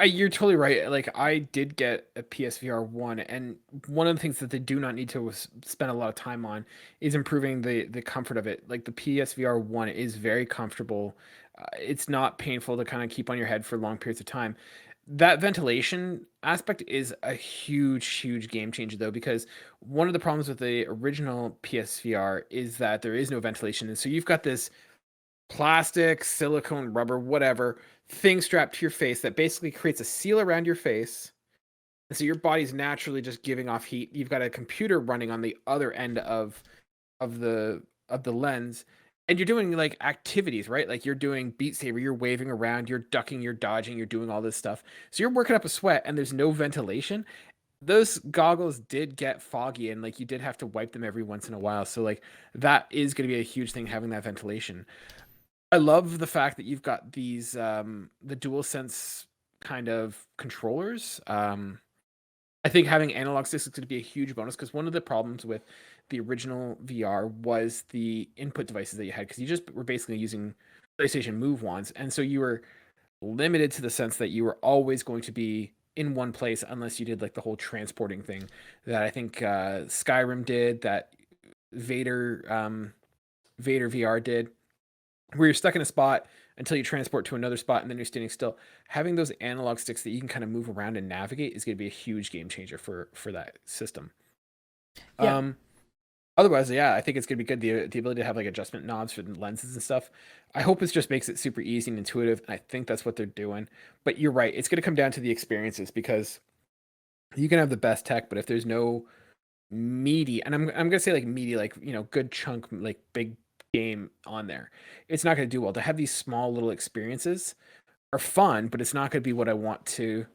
you're totally right. Like I did get a PSVR 1, and one of the things that they do not need to spend a lot of time on is improving the comfort of it. Like the PSVR 1 is very comfortable. It's not painful to kind of keep on your head for long periods of time. That ventilation aspect is a huge game changer though, because one of the problems with the original PSVR is that there is no ventilation. And so you've got this plastic, silicone, rubber, whatever thing strapped to your face that basically creates a seal around your face. And so your body's naturally just giving off heat. You've got a computer running on the other end of the lens. And you're doing like activities, right? Like you're doing Beat Saber, you're waving around, you're ducking, you're dodging, you're doing all this stuff. So you're working up a sweat and there's no ventilation. Those goggles did get foggy and like you did have to wipe them every once in a while. So like that is going to be a huge thing, having that ventilation. I love the fact that you've got these the DualSense kind of controllers. I think having analog sticks is going to be a huge bonus, because one of the problems with the original VR was the input devices that you had, because you just were basically using PlayStation Move wands, and so you were limited to the sense that you were always going to be in one place unless you did like the whole transporting thing that I think Skyrim did, that Vader VR did, where you're stuck in a spot until you transport to another spot and then you're standing still. Having those analog sticks that you can kind of move around and navigate is going to be a huge game changer for that system. Yeah. Otherwise, yeah, I think it's going to be good. The ability to have like adjustment knobs for the lenses and stuff. I hope it just makes it super easy and intuitive. And I think that's what they're doing. But you're right. It's going to come down to the experiences, because you can have the best tech, but if there's no meaty, and I'm going to say like meaty, like, good chunk, like big game on there, it's not going to do well. To have these small little experiences are fun, but it's not going to be what I want to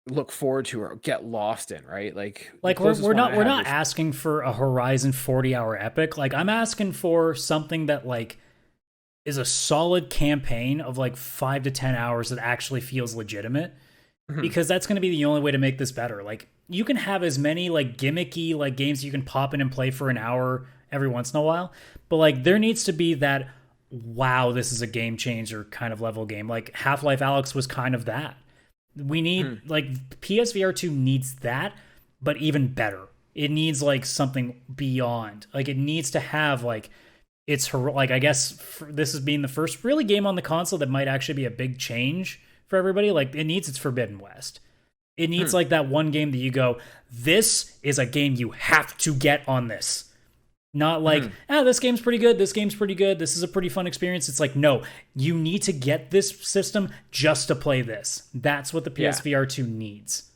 look forward to or get lost in, right? Like we're not asking for a Horizon 40-hour epic. Like I'm asking for something that like is a solid campaign of like 5 to 10 hours that actually feels legitimate, because that's going to be the only way to make this better. Like you can have as many like gimmicky like games you can pop in and play for an hour every once in a while, but like there needs to be that, wow, this is a game changer kind of level game. Like Half-Life Alyx was kind of that. We need like PSVR 2 needs that, but even better. It needs like something beyond. Like it needs to have like it's like I guess this is being the first really game on the console that might actually be a big change for everybody. Like it needs its Forbidden West. It needs like that one game that you go, this is a game you have to get on this. Not like, this game's pretty good. This game's pretty good. This is a pretty fun experience. It's like, no, you need to get this system just to play this. That's what the PSVR2 needs.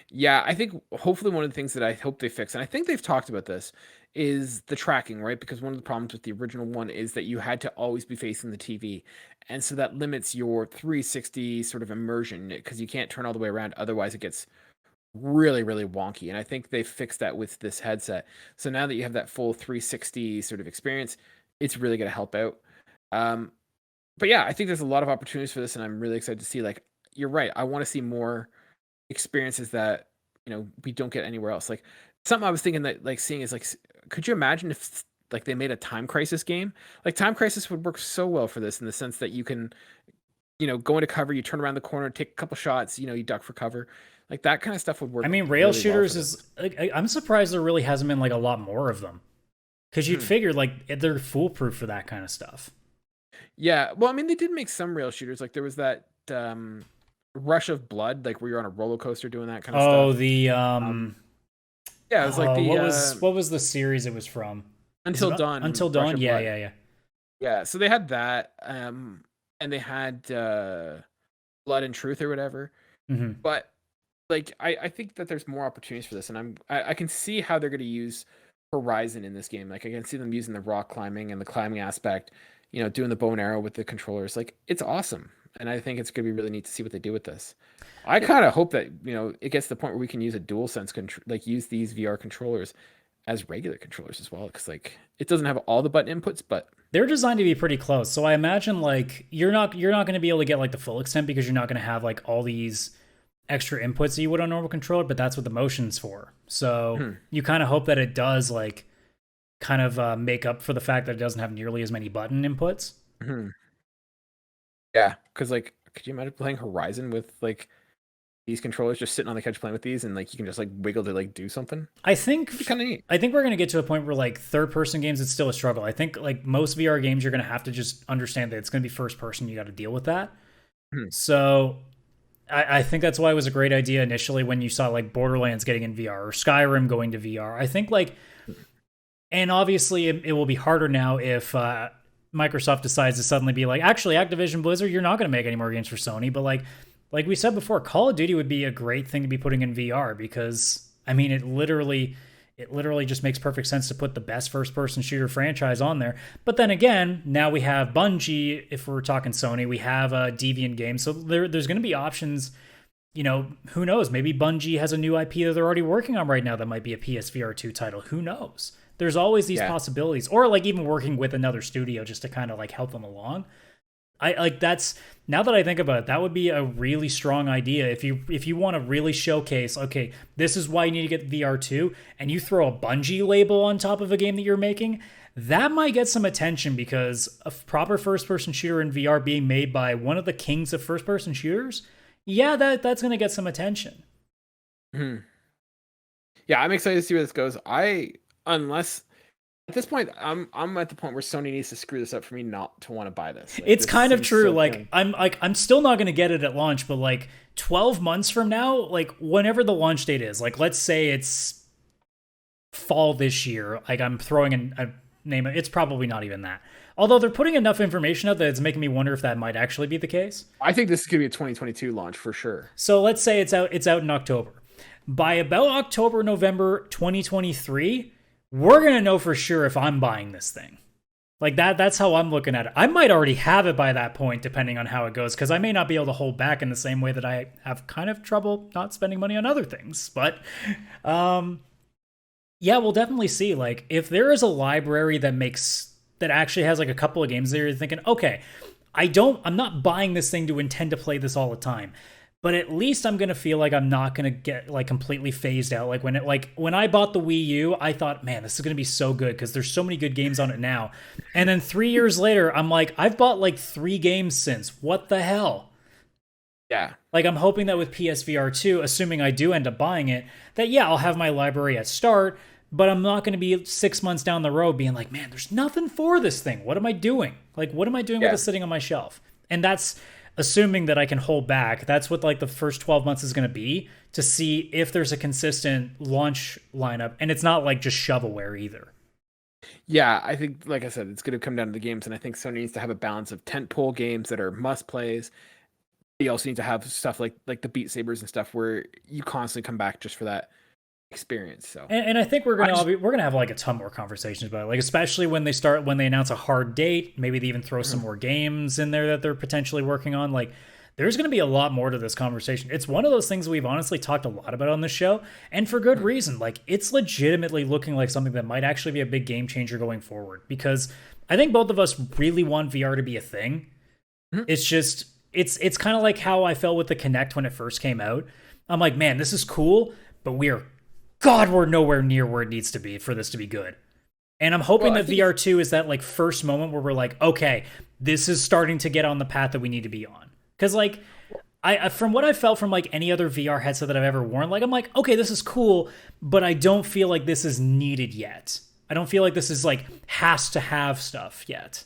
Yeah, I think hopefully one of the things that I hope they fix, and I think they've talked about this, is the tracking, right? Because one of the problems with the original one is that you had to always be facing the TV. And so that limits your 360 sort of immersion because you can't turn all the way around. Otherwise, it gets really, really wonky. And I think they fixed that with this headset. So now that you have that full 360 sort of experience, it's really going to help out. But yeah, I think there's a lot of opportunities for this, and I'm really excited to see. Like, you're right. I want to see more experiences that we don't get anywhere else. Like something I was thinking that like seeing is like, could you imagine if like they made a Time Crisis game? Like Time Crisis would work so well for this in the sense that you can go into cover, you turn around the corner, take a couple shots, you duck for cover. Like that kind of stuff would work. I mean, rail really shooters is like, I'm surprised there really hasn't been like a lot more of them, because you'd figure like they're foolproof for that kind of stuff. Yeah, well, I mean, they did make some rail shooters. Like there was that Rush of Blood, like where you're on a roller coaster doing that kind of stuff. Oh, the yeah, it was like the what was the series it was from? Until Dawn. Until Dawn, yeah. Yeah, so they had that, and they had Blood and Truth or whatever. But like, I think that there's more opportunities for this, and I can see how they're going to use Horizon in this game. Like I can see them using the rock climbing and the climbing aspect, doing the bow and arrow with the controllers. Like it's awesome. And I think it's going to be really neat to see what they do with this. I kind of hope that, it gets to the point where we can use a DualSense like use these VR controllers as regular controllers as well. Because like it doesn't have all the button inputs, but they're designed to be pretty close. So I imagine like you're not going to be able to get like the full extent because you're not going to have like all these extra inputs that you would on a normal controller, but that's what the motion's for. So you kind of hope that it does like kind of make up for the fact that it doesn't have nearly as many button inputs. Yeah, because like, could you imagine playing Horizon with like these controllers, just sitting on the couch playing with these, and like you can just like wiggle to like do something? I think kind of neat. I think we're gonna get to a point where like third person games, it's still a struggle. I think like most VR games, you're gonna have to just understand that it's gonna be first person. You got to deal with that. So I think that's why it was a great idea initially when you saw like Borderlands getting in VR or Skyrim going to VR. I think like, and obviously it will be harder now if Microsoft decides to suddenly be like, actually, Activision Blizzard, you're not going to make any more games for Sony. But like we said before, Call of Duty would be a great thing to be putting in VR because, I mean, it literally just makes perfect sense to put the best first-person shooter franchise on there. But then again, now we have Bungie, if we're talking Sony, we have a Deviant Games. So there's going to be options. Who knows? Maybe Bungie has a new IP that they're already working on right now that might be a PSVR2 title. Who knows? There's always these possibilities, or like even working with another studio just to kind of like help them along. I like that's, now that I think about it, that would be a really strong idea if you want to really showcase, okay, this is why you need to get VR2, and you throw a Bungie label on top of a game that you're making, that might get some attention because a proper first-person shooter in VR being made by one of the kings of first-person shooters, that's going to get some attention. Yeah, I'm excited to see where this goes. Unless at this point, I'm at the point where Sony needs to screw this up for me not to want to buy this. Like, it's this kind of true. So like I'm still not going to get it at launch, but like 12 months from now, like whenever the launch date is, like let's say it's fall this year. Like I'm throwing a name. It's probably not even that. Although they're putting enough information out that it's making me wonder if that might actually be the case. I think this could be a 2022 launch for sure. So let's say it's out in October. By about October, November 2023. We're going to know for sure if I'm buying this thing. Like that's how I'm looking at it. I might already have it by that point, depending on how it goes, because I may not be able to hold back in the same way that I have kind of trouble not spending money on other things. But we'll definitely see. Like if there is a library that actually has like a couple of games that you're thinking, okay, I'm not buying this thing to intend to play this all the time. But at least I'm going to feel like I'm not going to get like completely phased out. Like when I bought the Wii U, I thought, man, this is going to be so good because there's so many good games on it now. And then 3 years later, I'm like, I've bought like 3 games since. What the hell? Yeah. Like, I'm hoping that with PSVR2, assuming I do end up buying it, that, yeah, I'll have my library at start, but I'm not going to be 6 months down the road being like, man, there's nothing for this thing. What am I doing? Like, what am I doing with it sitting on my shelf? And that's assuming that I can hold back. That's what, like, the first 12 months is going to be, to see if there's a consistent launch lineup. And it's not, like, just shovelware either. Yeah, I think, like I said, it's going to come down to the games, and I think Sony needs to have a balance of tentpole games that are must-plays. You also need to have stuff like the Beat Sabers and stuff where you constantly come back just for that experience. So, and I think we're gonna have like a ton more conversations about it, like especially when they announce a hard date. Maybe they even throw some more games in there that they're potentially working on. Like, there's going to be a lot more to this conversation. It's one of those things we've honestly talked a lot about on this show, and for good reason. Like, it's legitimately looking like something that might actually be a big game changer going forward, because I think both of us really want VR to be a thing. It's just it's kind of like how I felt with the Kinect when it first came out. I'm like, man, this is cool, but we're nowhere near where it needs to be for this to be good. And I'm hoping that VR2 is that, like, first moment where we're like, okay, this is starting to get on the path that we need to be on. Because, like, I from what I felt from, like, any other VR headset that I've ever worn, like, I'm like, okay, this is cool, but I don't feel like this is needed yet. I don't feel like this is, like, has to have stuff yet.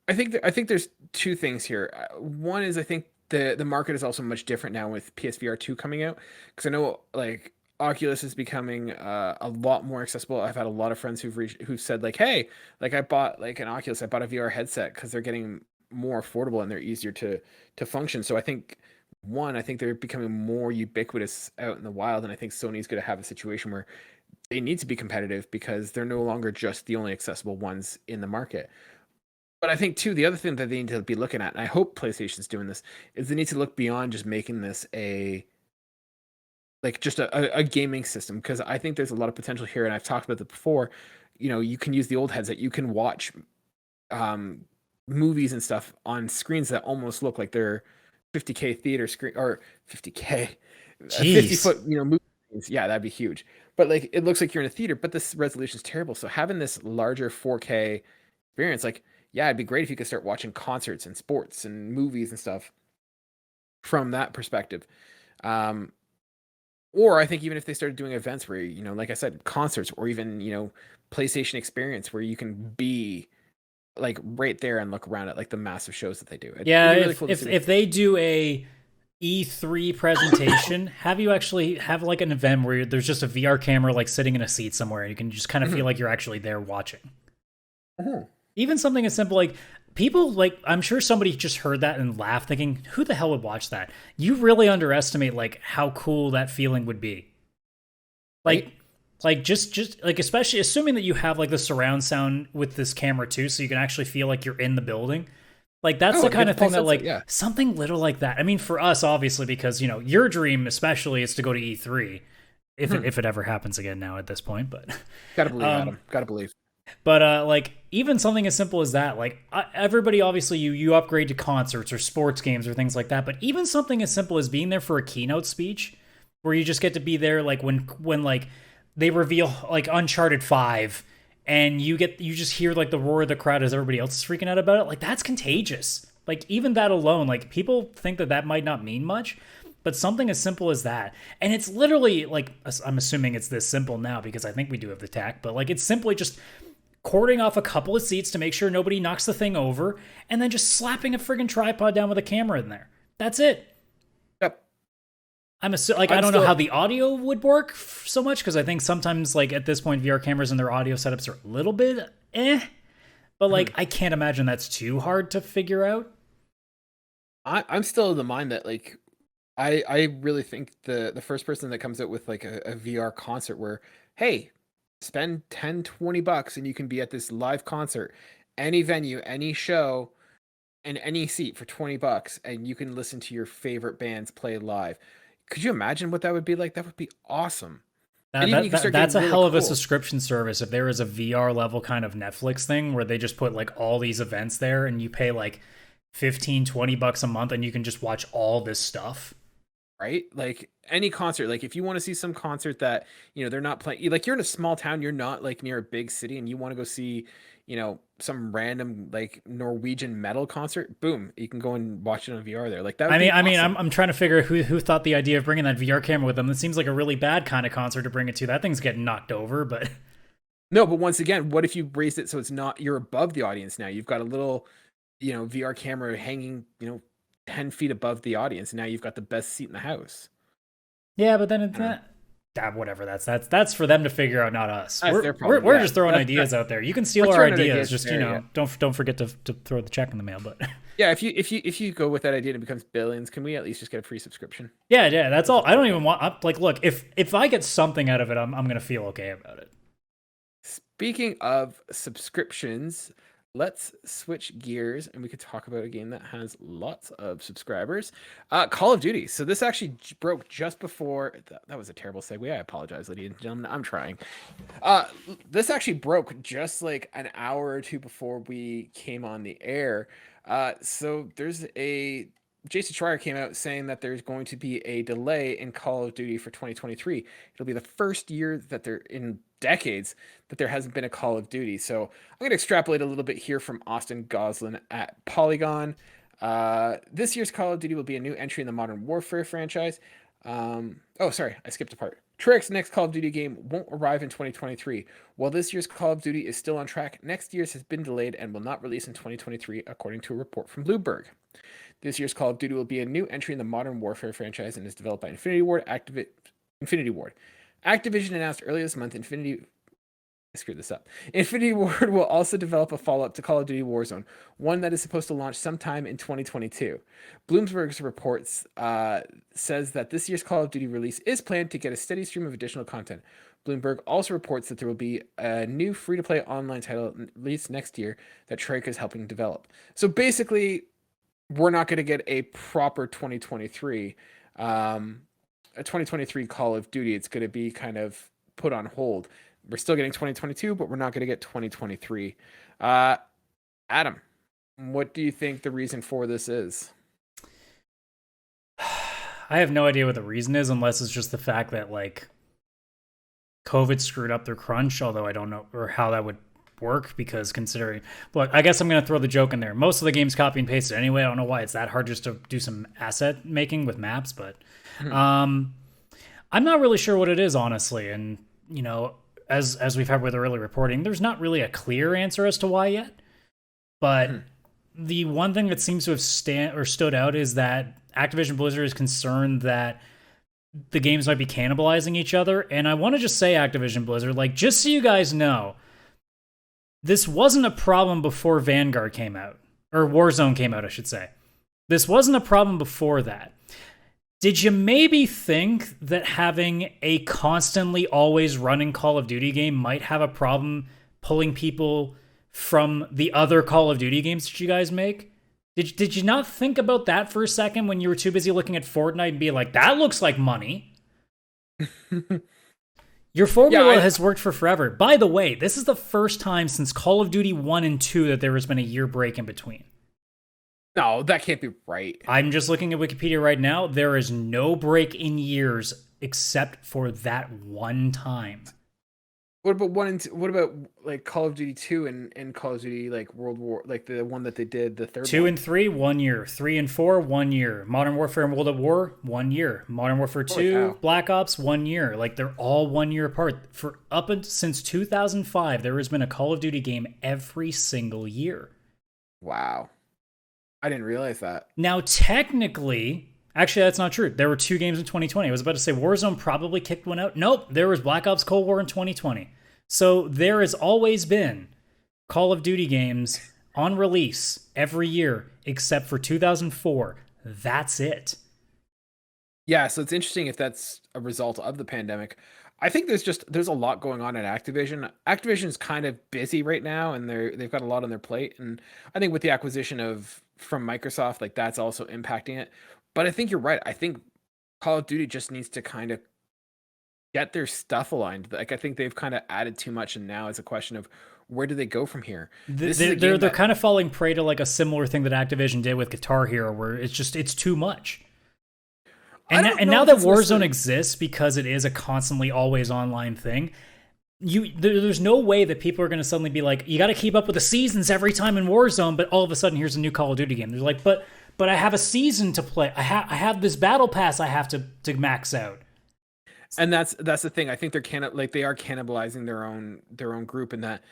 I think there's two things here. One is, I think the market is also much different now with PSVR2 coming out, because I know, like, Oculus is becoming a lot more accessible. I've had a lot of friends who've said, like, hey, like, I bought, like, an Oculus, I bought a VR headset because they're getting more affordable and they're easier to function. So I think they're becoming more ubiquitous out in the wild, and I think Sony's going to have a situation where they need to be competitive because they're no longer just the only accessible ones in the market. But I think, too, the other thing that they need to be looking at, and I hope PlayStation's doing this, is they need to look beyond just making this just a gaming system, because I think there's a lot of potential here, and I've talked about it before. You know, you can use the old headset, you can watch movies and stuff on screens that almost look like they're 50K theater screen, or 50K, 50-foot, movie screens. Yeah, that'd be huge. But, like, it looks like you're in a theater, but this resolution is terrible. So having this larger 4K experience, like, yeah, it'd be great if you could start watching concerts and sports and movies and stuff from that perspective. Or I think even if they started doing events where, like I said, concerts, or even, PlayStation experience where you can be, like, right there and look around at, like, the massive shows that they do. It'd be really cool if they do a E3 presentation, have you actually have, like, an event where there's just a VR camera, like, sitting in a seat somewhere, and you can just kind of feel like you're actually there watching. Even something as simple like, people, like, I'm sure somebody just heard that and laughed, thinking, who the hell would watch that? You really underestimate, like, how cool that feeling would be. Like, just like, especially assuming that you have, like, the surround sound with this camera too, so you can actually feel like you're in the building. Like, that's the kind of thing that, like, something little like that. I mean, for us, obviously, because, your dream especially is to go to E3, if it ever happens again now at this point. But gotta believe, Adam. Gotta believe. But like, even something as simple as that, like, everybody, obviously, you upgrade to concerts or sports games or things like that. But even something as simple as being there for a keynote speech, where you just get to be there, like, when like they reveal, like, Uncharted 5, and you just hear, like, the roar of the crowd as everybody else is freaking out about it. Like, that's contagious. Like, even that alone, like, people think that might not mean much, but something as simple as that, and it's literally, like, I'm assuming it's this simple now because I think we do have the tech, but, like, it's simply just cording off a couple of seats to make sure nobody knocks the thing over, and then just slapping a friggin' tripod down with a camera in there. That's it. Yep. I don't know how the audio would work so much, because I think sometimes, like, at this point, VR cameras and their audio setups are a little bit but, like, I can't imagine that's too hard to figure out. I'm still of the mind that, like, I really think the first person that comes out with, like, a VR concert where, hey, spend $10-$20 and you can be at this live concert, any venue, any show, and any seat for $20, and you can listen to your favorite bands play live. Could you imagine what that would be like? That would be awesome. That's a hell of a subscription service. If there is a VR level kind of Netflix thing where they just put, like, all these events there, and you pay, like, $15-$20 a month, and you can just watch all this stuff. right? Like any concert, like if you want to see some concert that, they're not playing, like you're in a small town, you're not like near a big city and you want to go see, some random like Norwegian metal concert, boom, you can go and watch it on VR there. Like that would be awesome. I'm trying to figure who thought the idea of bringing that VR camera with them. It seems like a really bad kind of concert to bring it to. That thing's getting knocked over, but No, but once again, what if you raised it so it's not, you're above the audience now? You've got a little, VR camera hanging, 10 feet above the audience. And now you've got the best seat in the house. yeah, but then it's whatever. That's for them to figure out, not us. That's their problem. We're Yeah. just throwing ideas out there. You can steal our ideas. Just there, don't forget to throw the check in the mail. But yeah, if you go with that idea and it becomes billions, can we at least just get a free subscription? yeah, that's all. I don't even want like look, if I get something out of it, I'm gonna feel okay about it. Speaking of subscriptions, let's switch gears and we could talk about a game that has lots of subscribers. Call of Duty. So this actually broke just before that was a terrible segue. I apologize, ladies and gentlemen. I'm trying. This actually broke just like an hour or two before we came on the air. So there's a Jason Schreier came out saying that there's going to be a delay in Call of Duty for 2023. It'll be the first year that they're in decades that there hasn't been a Call of Duty. So I'm going to extrapolate a little bit here from Austin Goslin at Polygon. This year's Call of Duty will be a new entry in the Modern Warfare franchise. Sorry, I skipped a part. Treyarch's next Call of Duty game won't arrive in 2023. While this year's Call of Duty is still on track, next year's has been delayed and will not release in 2023, according to a report from Bloomberg. This year's Call of Duty will be a new entry in the Modern Warfare franchise and is developed by Infinity Ward. Activision announced earlier this month Infinity Ward will also develop a follow-up to Call of Duty Warzone, one that is supposed to launch sometime in 2022. Bloomberg's reports says that this year's Call of Duty release is planned to get a steady stream of additional content. Bloomberg also reports that there will be a new free-to-play online title released next year that Treyarch is helping develop. So basically, we're not going to get a proper 2023, a 2023 Call of Duty. It's going to be kind of put on hold. We're still getting 2022, but we're not going to get 2023. Adam, what do you think the reason for this is? I have no idea what the reason is, unless it's just the fact that like COVID screwed up their crunch, although I don't know or how that would work, because considering, look, I guess I'm going to throw the joke in there. Most of the game's copy and pasted anyway. I don't know why it's that hard just to do some asset making with maps, but I'm not really sure what it is, honestly. And, as we've had with early reporting, there's not really a clear answer as to why yet. But the one thing that seems to have stood out is that Activision Blizzard is concerned that the games might be cannibalizing each other. And I want to just say, Activision Blizzard, like, just so you guys know, this wasn't a problem before Vanguard came out, or Warzone came out, I should say. This wasn't a problem before that. Did you maybe think that having a constantly always running Call of Duty game might have a problem pulling people from the other Call of Duty games that you guys make? Did you not think about that for a second when you were too busy looking at Fortnite and be like, that looks like money? Your formula has worked for forever. By the way, this is the first time since Call of Duty 1 and 2 that there has been a year break in between. No, that can't be right. I'm just looking at Wikipedia right now. There is no break in years except for that one time. What about what about like Call of Duty 2 and Call of Duty like World War, like the one that they did, the third 2 one? and 3, 1 year. 3 and 4, 1 year. Modern Warfare and World at War, 1 year. Modern Warfare 2, Black Ops, 1 year. Like, they're all 1 year apart. Since 2005, there has been a Call of Duty game every single year. Wow. I didn't realize that. Now, technically, actually, that's not true. There were 2 games in 2020. I was about to say Warzone probably kicked one out. Nope, there was Black Ops Cold War in 2020. So there has always been Call of Duty games on release every year except for 2004. That's it. Yeah, so it's interesting if that's a result of the pandemic. I think there's a lot going on at Activision. Activision's kind of busy right now, and they've got a lot on their plate. And I think with the acquisition from Microsoft, like, that's also impacting it. But I think you're right. I think Call of Duty just needs to kind of get their stuff aligned. Like, I think they've kind of added too much, and now it's a question of where do they go from here? They're kind of falling prey to like a similar thing that Activision did with Guitar Hero, where it's too much. And, I don't and know now if that it's Warzone necessarily- exists because it is a constantly always online thing, there's no way that people are going to suddenly be like, you got to keep up with the seasons every time in Warzone, but all of a sudden here's a new Call of Duty game. They're like, but I have a season to play. I have this battle pass I have to max out. And that's the thing. I think they are cannibalizing their own group in that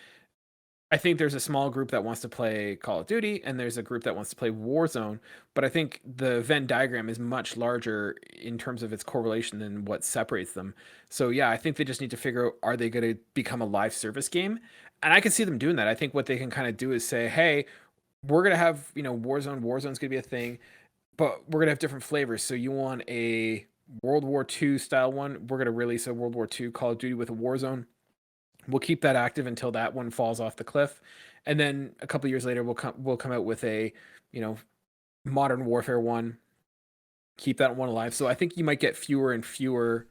I think there's a small group that wants to play Call of Duty and there's a group that wants to play Warzone, but I think the Venn diagram is much larger in terms of its correlation than what separates them. So yeah, I think they just need to figure out, are they going to become a live service game? And I can see them doing that. I think what they can kind of do is say, hey, we're going to have, Warzone's going to be a thing, but we're going to have different flavors. So you want a World War II style one, we're going to release a World War II Call of Duty with a Warzone. We'll keep that active until that one falls off the cliff, and then a couple years later we'll come out with a, Modern Warfare one. Keep that one alive. So I think you might get fewer and fewer.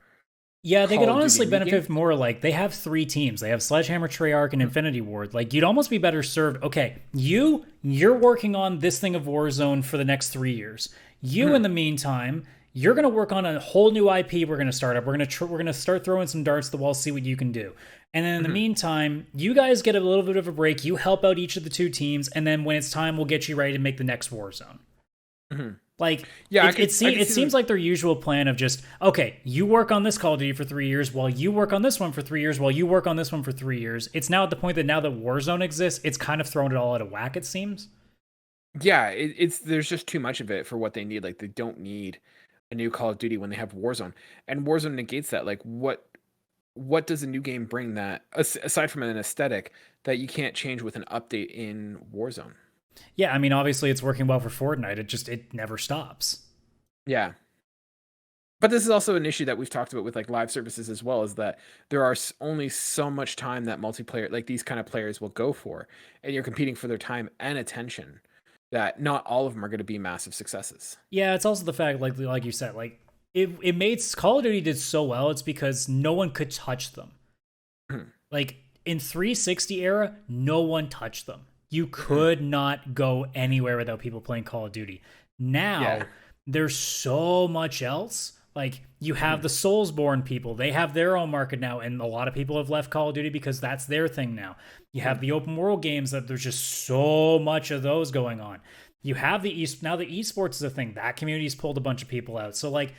Yeah, they Call could of Duty honestly new benefit games. more. Like, they have 3 teams. They have Sledgehammer, Treyarch, and Infinity Ward. Like, you'd almost be better served. Okay, you're working on this thing of Warzone for the next 3 years. In the meantime, you're going to work on a whole new IP we're going to start up. We're going to start throwing some darts at the wall, see what you can do. And then in the meantime, you guys get a little bit of a break. You help out each of the 2 teams, and then when it's time, we'll get you ready to make the next Warzone. Like, Yeah, it seems like their usual plan of just, okay, you work on this Call of Duty for 3 years, while you work on this one for 3 years, while you work on this one for 3 years. It's now at the point that now that Warzone exists, it's kind of thrown it all out of whack, it seems. Yeah, there's just too much of it for what they need. Like, they don't need a new Call of Duty when they have Warzone, and Warzone negates that. Like, what does a new game bring that aside from an aesthetic that you can't change with an update in Warzone? Yeah, I mean, obviously it's working well for Fortnite. It never stops. Yeah. But this is also an issue that we've talked about with like live services as well, is that there are only so much time that multiplayer, like these kind of players, will go for, and you're competing for their time and attention. That not all of them are going to be massive successes. Yeah, it's also the fact, like you said, like it made Call of Duty did so well. It's because no one could touch them. Like in 360 era, no one touched them. You could not go anywhere without people playing Call of Duty. Now, there's so much else. Like, you have the Soulsborne people. They have their own market now, and a lot of people have left Call of Duty because that's their thing now. You have the open world games that there's just so much of those going on. You have now the esports is a thing. That community's pulled a bunch of people out. So, like,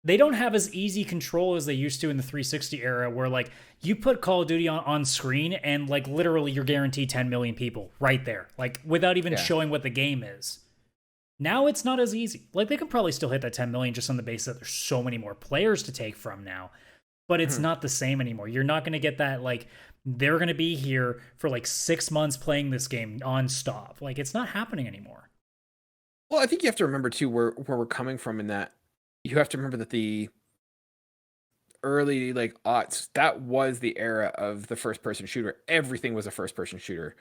they don't have as easy control as they used to in the 360 era, where like you put Call of Duty on screen and like literally you're guaranteed 10 million people right there, like without even showing what the game is. Now it's not as easy. Like, they can probably still hit that 10 million just on the basis that there's so many more players to take from now, but it's not the same anymore. You're not going to get that, like, they're going to be here for like 6 months playing this game nonstop. Like, it's not happening anymore. Well, I think you have to remember too where we're coming from in that. You have to remember that the early like aughts, that was the era of the first person shooter. Everything was a first person shooter.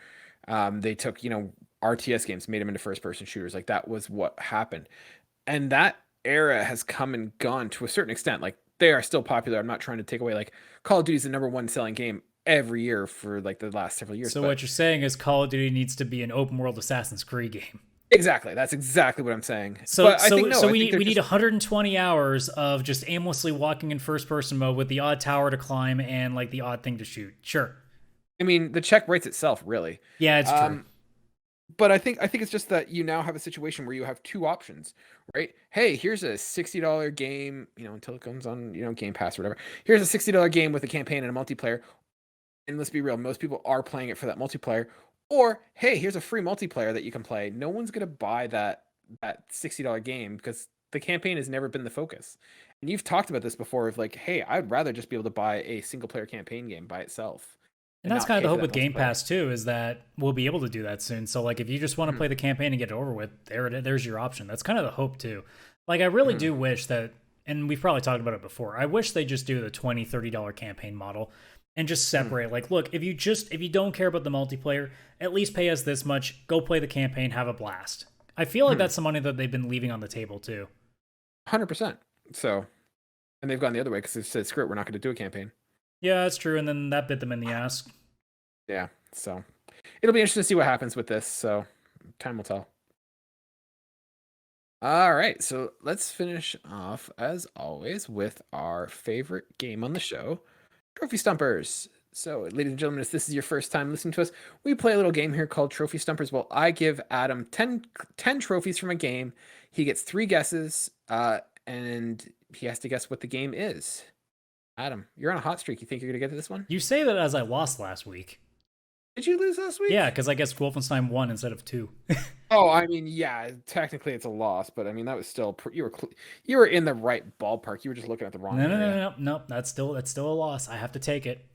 They took, RTS games, made them into first person shooters. Like, that was what happened. And that era has come and gone to a certain extent. Like, they are still popular. I'm not trying to take away, like, Call of Duty is the #1 selling game every year for like the last several years. So what you're saying is Call of Duty needs to be an open world Assassin's Creed game. Exactly. That's exactly what I'm saying. So, but I think, no, we need 120 hours of just aimlessly walking in first person mode with the odd tower to climb and like the odd thing to shoot. Sure. I mean, the check writes itself, really. Yeah, it's true. But I think it's just that you now have a situation where you have 2 options, right? Hey, here's a $60 game, until it comes on, Game Pass or whatever. Here's a $60 game with a campaign and a multiplayer. And let's be real, most people are playing it for that multiplayer. Or, hey, here's a free multiplayer that you can play. No one's going to buy that $60 game because the campaign has never been the focus. And you've talked about this before of like, hey, I'd rather just be able to buy a single player campaign game by itself. And that's kind of the hope with Game Pass too, is that we'll be able to do that soon. So like, if you just want to play the campaign and get it over with, there's your option. That's kind of the hope too. Like, I really do wish that, and we've probably talked about it before, I wish they just do the $20, $30 campaign model and just separate. Like, look, if you don't care about the multiplayer, at least pay us this much, go play the campaign, have a blast. I feel like that's the money that they've been leaving on the table too. 100%. So, and they've gone the other way because they've said, screw it, we're not going to do a campaign. Yeah, that's true. And then that bit them in the ass. Yeah. So it'll be interesting to see what happens with this. So time will tell. All right, so let's finish off, as always, with our favorite game on the show, Trophy Stumpers. So, ladies and gentlemen, if this is your first time listening to us, we play a little game here called Trophy Stumpers. Well, I give Adam 10 trophies from a game. He gets 3 guesses, and he has to guess what the game is. Adam, you're on a hot streak. You think you're going to get to this one? You say that as I lost last week. Did you lose last week? Yeah, because I guess Wolfenstein 1 instead of 2. Oh, I mean, yeah, technically it's a loss, but I mean that was still you were in the right ballpark. You were just looking at the wrong area. No. That's still a loss. I have to take it.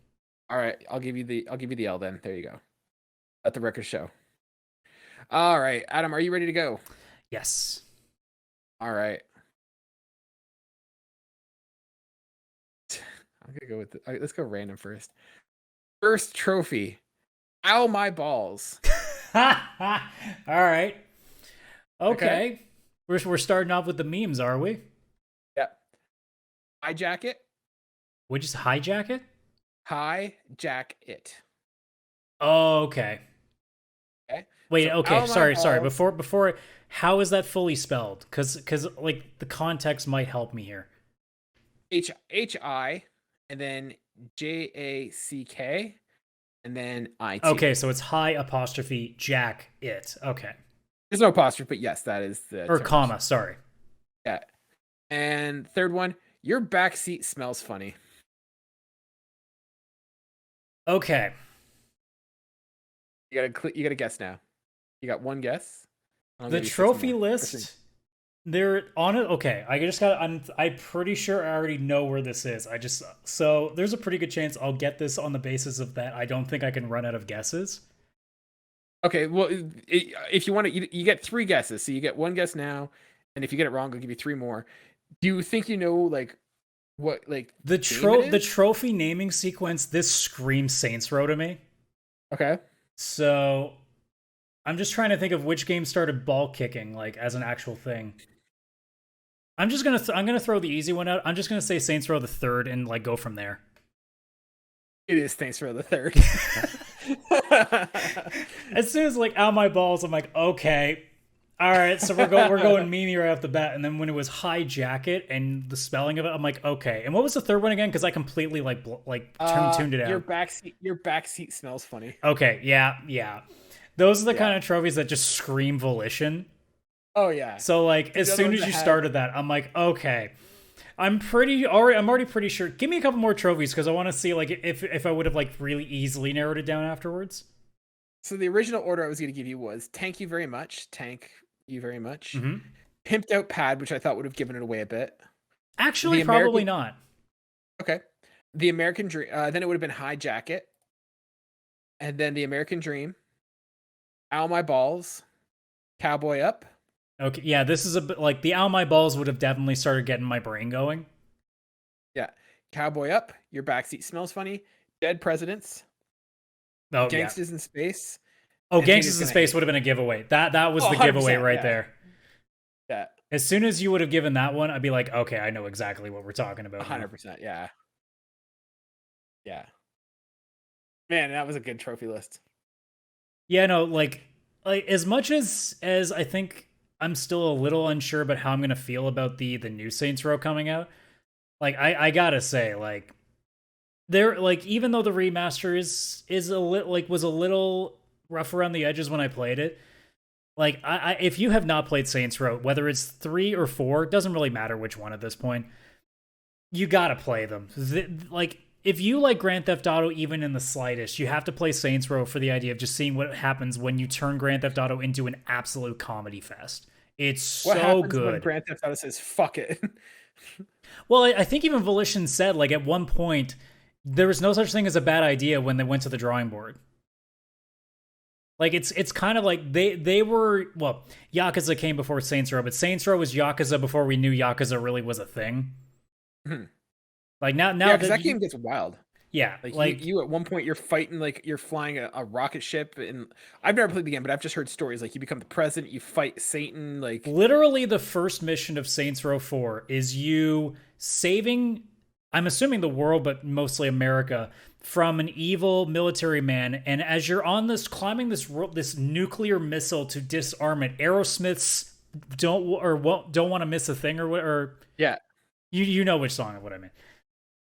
All right, I'll give you the L then. There you go. Let the record show. All right, Adam, are you ready to go? Yes. All right. I'm gonna go with all right, let's go random first. First trophy. Ow, my balls. All right. Okay. We're starting off with the memes, are we? Yep. Hijack it. We just hijack it? Hijack it. Oh, okay. Okay. Wait, So, okay. ow, my Sorry. balls. Before how is that fully spelled? Cuz like the context might help me here. Hi and then JACK and then IT. Okay, so it's high apostrophe jack it. Okay. There's no apostrophe, but yes, that is the Or term. comma, sorry. Yeah. And third one, your back seat smells funny. Okay. You gotta guess now. You got one guess. The trophy list, they're on it. Okay, I'm pretty sure I already know where this is. So there's a pretty good chance I'll get this on the basis of that. I don't think I can run out of guesses. Okay, well, if you want to, you get 3 guesses. So you get 1 guess now, and if you get it wrong, I'll give you 3 more. Do you think you know like what like the trophy naming sequence? This screams Saints Row to me. Okay. So I'm just trying to think of which game started ball kicking like as an actual thing. I'm just gonna I'm gonna throw the easy one out. I'm just gonna say Saints Row the Third and like go from there. It is Saints Row the Third. As soon as like out my balls, I'm like, okay, all right. So we're going meme right off the bat. And then when it was hijack it and the spelling of it, I'm like, okay. And what was the third one again? Because I completely tuned it out. Your backseat smells funny. Okay, yeah. Those are the kind of trophies that just scream volition. Oh yeah. So like as soon as you started that, I'm like, okay. I'm already pretty sure. Give me a couple more trophies because I want to see like if I would have like really easily narrowed it down afterwards. So the original order I was going to give you was thank you very much, Mm-hmm. pimped out pad, which I thought would have given it away a bit. Actually, probably not. Okay, the American Dream. Then it would have been hijack it, and then the American Dream. Ow my balls, cowboy up. Okay, yeah, this is a bit like the Ow My Balls would have definitely started getting my brain going. Yeah, cowboy up. Your backseat smells funny. Dead presidents. Oh, Gangsters in space. Oh, Gangsters in Space would have been a giveaway. That was the giveaway right there. Yeah. As soon as you would have given that one, I'd be like, okay, I know exactly what we're talking about. 100%. Yeah. Yeah. Man, that was a good trophy list. Yeah, no, like as much as I think I'm still a little unsure about how I'm gonna feel about the new Saints Row coming out. Like I gotta say, like there, like even though the remaster is a was a little rough around the edges when I played it. Like I if you have not played Saints Row, whether it's 3 or 4, doesn't really matter which one at this point. You gotta play them. Like if you like Grand Theft Auto even in the slightest, you have to play Saints Row for the idea of just seeing what happens when you turn Grand Theft Auto into an absolute comedy fest. It's what so good. When Grand Theft Auto says "fuck it." Well, I think even Volition said like at one point there was no such thing as a bad idea when they went to the drawing board. Like it's kind of like they were Yakuza came before Saints Row, but Saints Row was Yakuza before we knew Yakuza really was a thing. Like now because that game gets wild. Yeah, like you at one point you're fighting like you're flying a rocket ship, and I've never played the game, but I've just heard stories like you become the president, you fight Satan. Like literally, the first mission of Saints Row 4 is you saving, I'm assuming the world, but mostly America, from an evil military man. And as you're on this climbing this nuclear missile to disarm it, Aerosmith's don't want to miss a thing or Yeah. You know which song what I mean.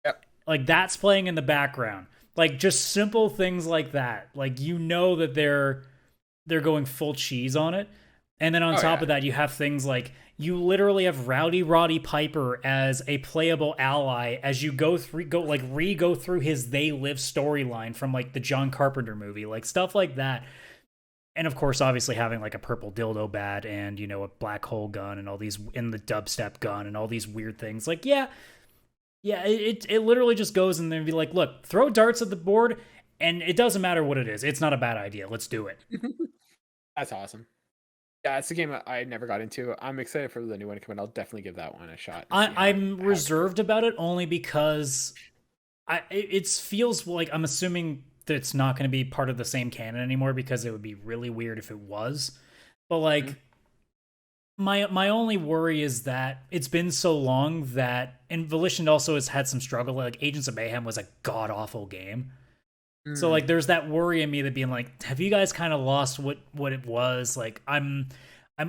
Yep. Like that's playing in the background. Like just simple things like that. Like you know that they're going full cheese on it. And then on top of that, you have things like you literally have Rowdy Roddy Piper as a playable ally as you go through his They Live storyline from like the John Carpenter movie, like stuff like that. And of course, obviously having like a purple dildo bat and, you know, a black hole gun and all these in the dubstep gun and all these weird things. Like, yeah, it literally just goes and then be like, look, throw darts at the board and it doesn't matter what it is. It's not a bad idea. Let's do it. That's awesome. Yeah, it's a game I never got into. I'm excited for the new one to come in. I'll definitely give that one a shot. I'm reserved about it only because it feels like I'm assuming that it's not going to be part of the same canon anymore because it would be really weird if it was. But like my only worry is that it's been so long that, and Volition also has had some struggle. Like Agents of Mayhem was a god awful game. So like there's that worry in me that being like, have you guys kind of lost what it was? Like I'm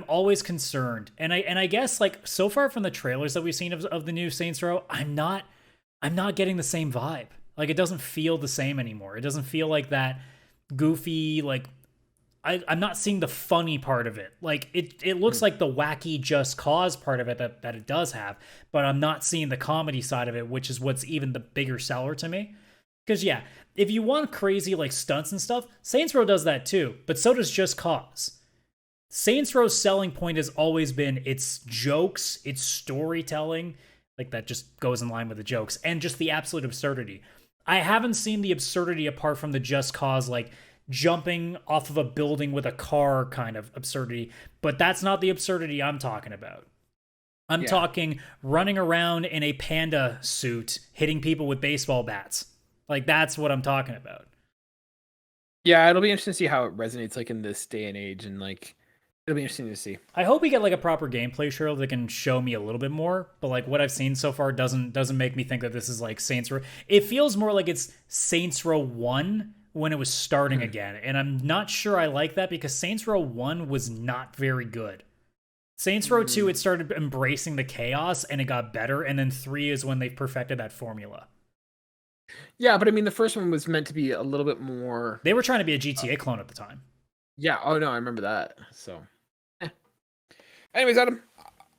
always concerned. And I guess like so far from the trailers that we've seen of the new Saints Row, I'm not getting the same vibe. Like it doesn't feel the same anymore. It doesn't feel like that goofy, like I'm not seeing the funny part of it. Like it looks like the wacky Just Cause part of it that it does have, but I'm not seeing the comedy side of it, which is what's even the bigger seller to me. Because yeah, if you want crazy like stunts and stuff, Saints Row does that too, but so does Just Cause. Saints Row's selling point has always been its jokes, its storytelling, like that just goes in line with the jokes, and just the absolute absurdity. I haven't seen the absurdity apart from the Just Cause, like jumping off of a building with a car kind of absurdity, but that's not the absurdity I'm talking about. I'm talking running around in a panda suit, hitting people with baseball bats. Like, that's what I'm talking about. Yeah, it'll be interesting to see how it resonates, like, in this day and age, and, like, it'll be interesting to see. I hope we get, like, a proper gameplay trailer that can show me a little bit more, but, like, what I've seen so far doesn't make me think that this is, like, Saints Row. It feels more like it's Saints Row 1 when it was starting again, and I'm not sure I like that because Saints Row 1 was not very good. Saints Row 2, it started embracing the chaos, and it got better, and then 3 is when they've perfected that formula. Yeah, but I mean, the first one was meant to be a little bit more... They were trying to be a GTA clone at the time. Yeah, oh no, I remember that, so... Anyways, Adam,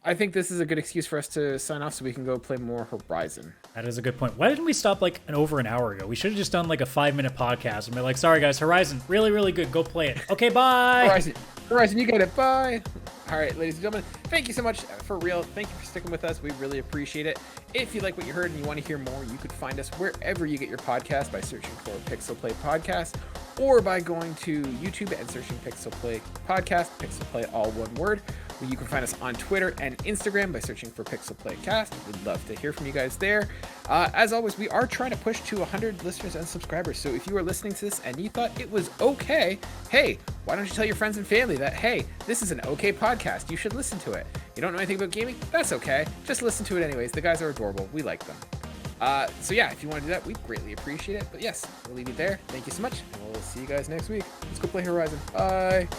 I think this is a good excuse for us to sign off so we can go play more Horizon. That is a good point. Why didn't we stop like over an hour ago? We should have just done like a 5-minute podcast and be like, sorry guys, Horizon, really, really good. Go play it. Okay, bye! Horizon, you get it. Bye! All right, ladies and gentlemen, thank you so much for real. Thank you for sticking with us. We really appreciate it. If you like what you heard and you want to hear more, you could find us wherever you get your podcast by searching for Pixel Play Podcast or by going to YouTube and searching Pixel Play Podcast, Pixel Play all one word. You can find us on Twitter and Instagram by searching for Pixel Play Cast. We'd love to hear from you guys there. As always, we are trying to push to 100 listeners and subscribers. So if you are listening to this and you thought it was okay, hey, why don't you tell your friends and family that, hey, this is an okay podcast. You should listen to it. You don't know anything about gaming? That's okay. Just listen to it anyways. The guys are adorable. We like them. So yeah, if you want to do that, we'd greatly appreciate it. But yes, we'll leave you there. Thank you so much, and we'll see you guys next week. Let's go play Horizon. Bye.